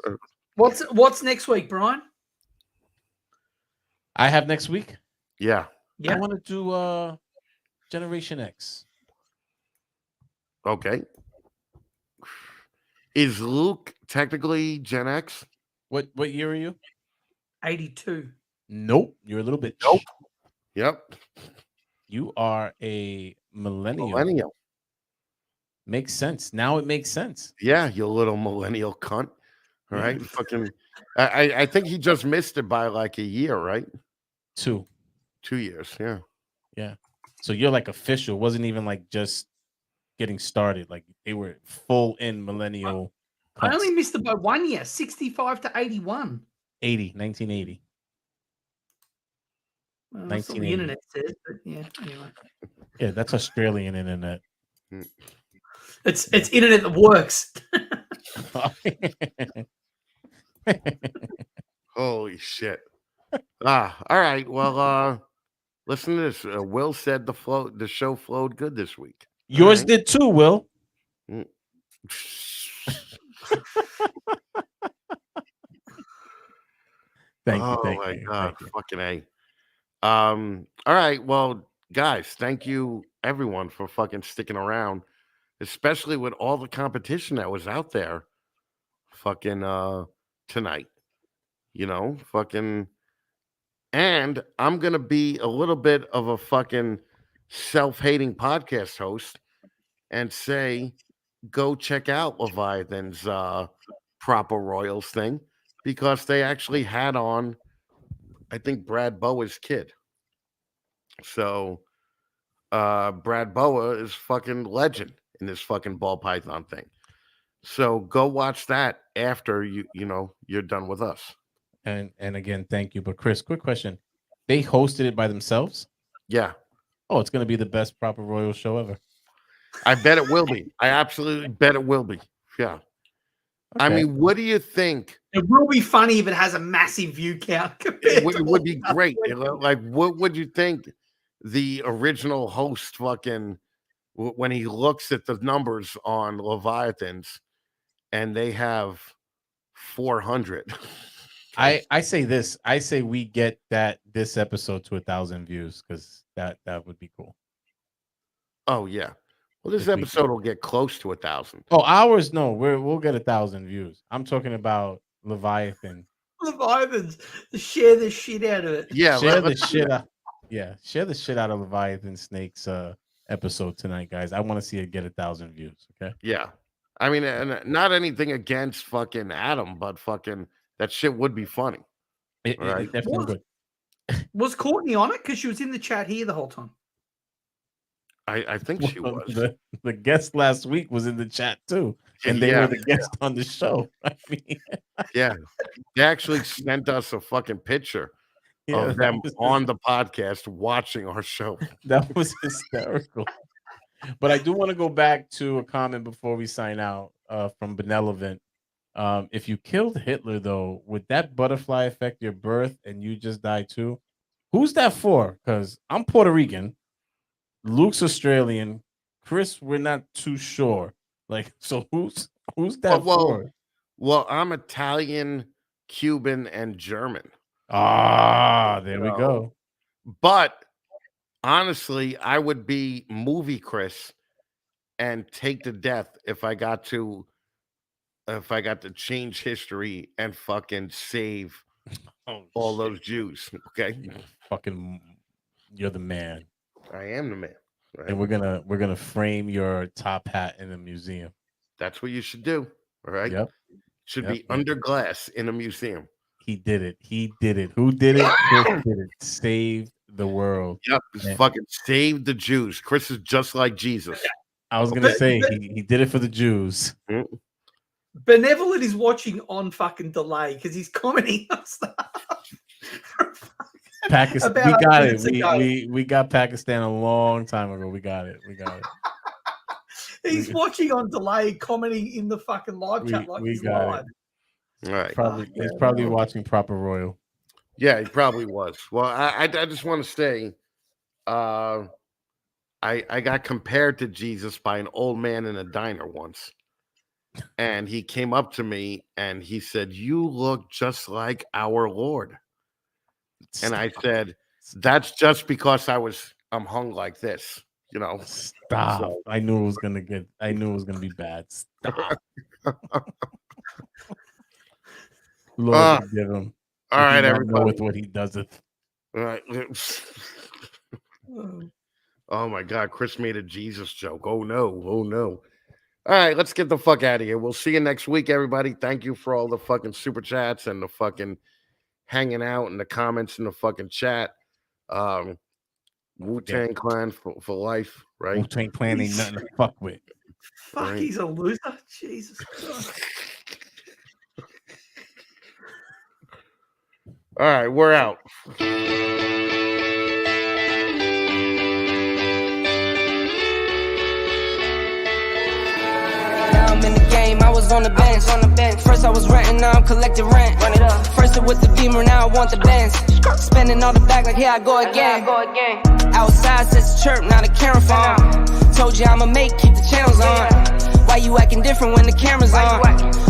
What's next week, Brian? I have next week. Yeah. I want to do Generation X. Okay. Is Luke technically Gen X? What year are you? 82. Nope. You're a little bit. Nope. Yep. You are a millennial. Makes sense. Now it makes sense. Yeah, you little millennial cunt. All right. Fucking I think he just missed it by like a year, right? 2 years, yeah. Yeah. So you're like official. It wasn't even like just getting started. Like they were full in millennial. I only missed it by 1 year, 65 to 81. 1980. Well, that's what the internet says, but yeah, anyway. Yeah, that's Australian internet. It's internet that works. Holy shit. All right. Well, listen to this. Will said the show flowed good this week. Yours did too, Will. Thank you. Oh my God. Fucking A. All right. Well, guys, thank you everyone for fucking sticking around, especially with all the competition that was out there fucking tonight. You know, fucking. And I'm going to be a little bit of a fucking self-hating podcast host and say, go check out Leviathan's Proper Royals thing, because they actually had on, I think, Brad Boa's kid. So Brad Boa is fucking legend in this fucking ball python thing. So go watch that after you're done with us. And again, thank you. But Chris, quick question: they hosted it by themselves? Yeah, Oh, it's gonna be the best Proper Royal show ever. I bet it will be. I absolutely bet it will be. Yeah. I Okay. mean, what do you think? It will be funny if it has a massive view count. It would be great. Like, what would you think the original host fucking when he looks at the numbers on Leviathans and they have 400? I say this. I say we get this episode to 1,000 views because that would be cool. Oh yeah. Well, this If we episode will get close to 1,000. Oh, ours? No, we'll get 1,000 views. I'm talking about Leviathan. Leviathans, share the shit out of it. Yeah, Share the shit out. Yeah, share the shit out of Leviathan Snake's episode tonight, guys. I want to see it get 1,000 views. Okay. Yeah. I mean, and not anything against fucking Adam, but fucking that shit would be funny. It Right. definitely would. Was Courtney on it? Because she was in the chat here the whole time. I think she was. The guest last week was in the chat too, and they were the guest on the show. I mean, Yeah. They actually sent us a fucking picture of them on the podcast watching our show. That was hysterical. But I do want to go back to a comment before we sign out from Benevolent. If you killed Hitler, though, would that butterfly affect your birth and you just die too? Who's that for? Because I'm Puerto Rican. Luke's Australian. Chris, we're not too sure. Like, so who's that for? Well, I'm Italian, Cuban, and German. Ah, there we go. But honestly, I would be movie Chris and take the death if I got to change history and fucking save all those Jews. Okay. You're the man. I am the man. Right? And we're gonna frame your top hat in a museum. That's what you should do. All right. Yep. Should be under glass in a museum. He did it. He did it. Who did it? Chris did it. Saved the world. Yep. Fucking saved the Jews. Chris is just like Jesus. I was gonna say he did it for the Jews. Benevolent is watching on fucking delay because he's commenting on stuff. Pakistan, we got it. We got Pakistan a long time ago. We got it. He's watching on delay, commenting in the fucking live chat like he's live. All right. He's probably watching Proper Royal. Yeah, he probably was. Well, I just want to say, I got compared to Jesus by an old man in a diner once. And he came up to me and he said, "You look just like our Lord." And I said, "That's just because I'm hung like this, you know." Stop. So, I knew it was gonna be bad. Stop. Lord forgive him. All right, everybody. With what he doesn't. All right. Oh my God, Chris made a Jesus joke. Oh no. All right, let's get the fuck out of here. We'll see you next week, everybody. Thank you for all the fucking super chats and the fucking hanging out and the comments in the fucking chat. Wu-Tang Clan for life, right? Wu-Tang Clan ain't nothing to fuck with. Fuck, right? He's a loser. Jesus Christ. All right, we're out. In the game, I was on the bench. First I was renting, now I'm collecting rent. Run it up. First it was the Beamer, now I want the Benz. Spending all the back like here I go again. Outside says chirp, now the camera phone. Told you I'ma keep the channels on. Why you acting different when the camera's on?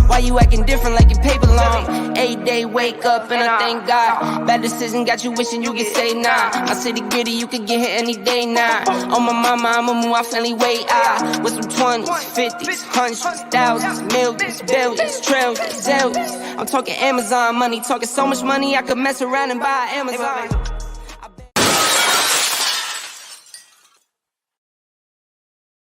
Why you acting different like your paper long? 8-day wake up and I thank God. Bad decision got you wishing you could say nah. My city gritty, you could get hit any day now. On my mama, I'ma move my family way out. With some 20s, 50s, 100s, thousands, millions, billions, trillions, zillions. I'm talking Amazon money, talking so much money I could mess around and buy Amazon.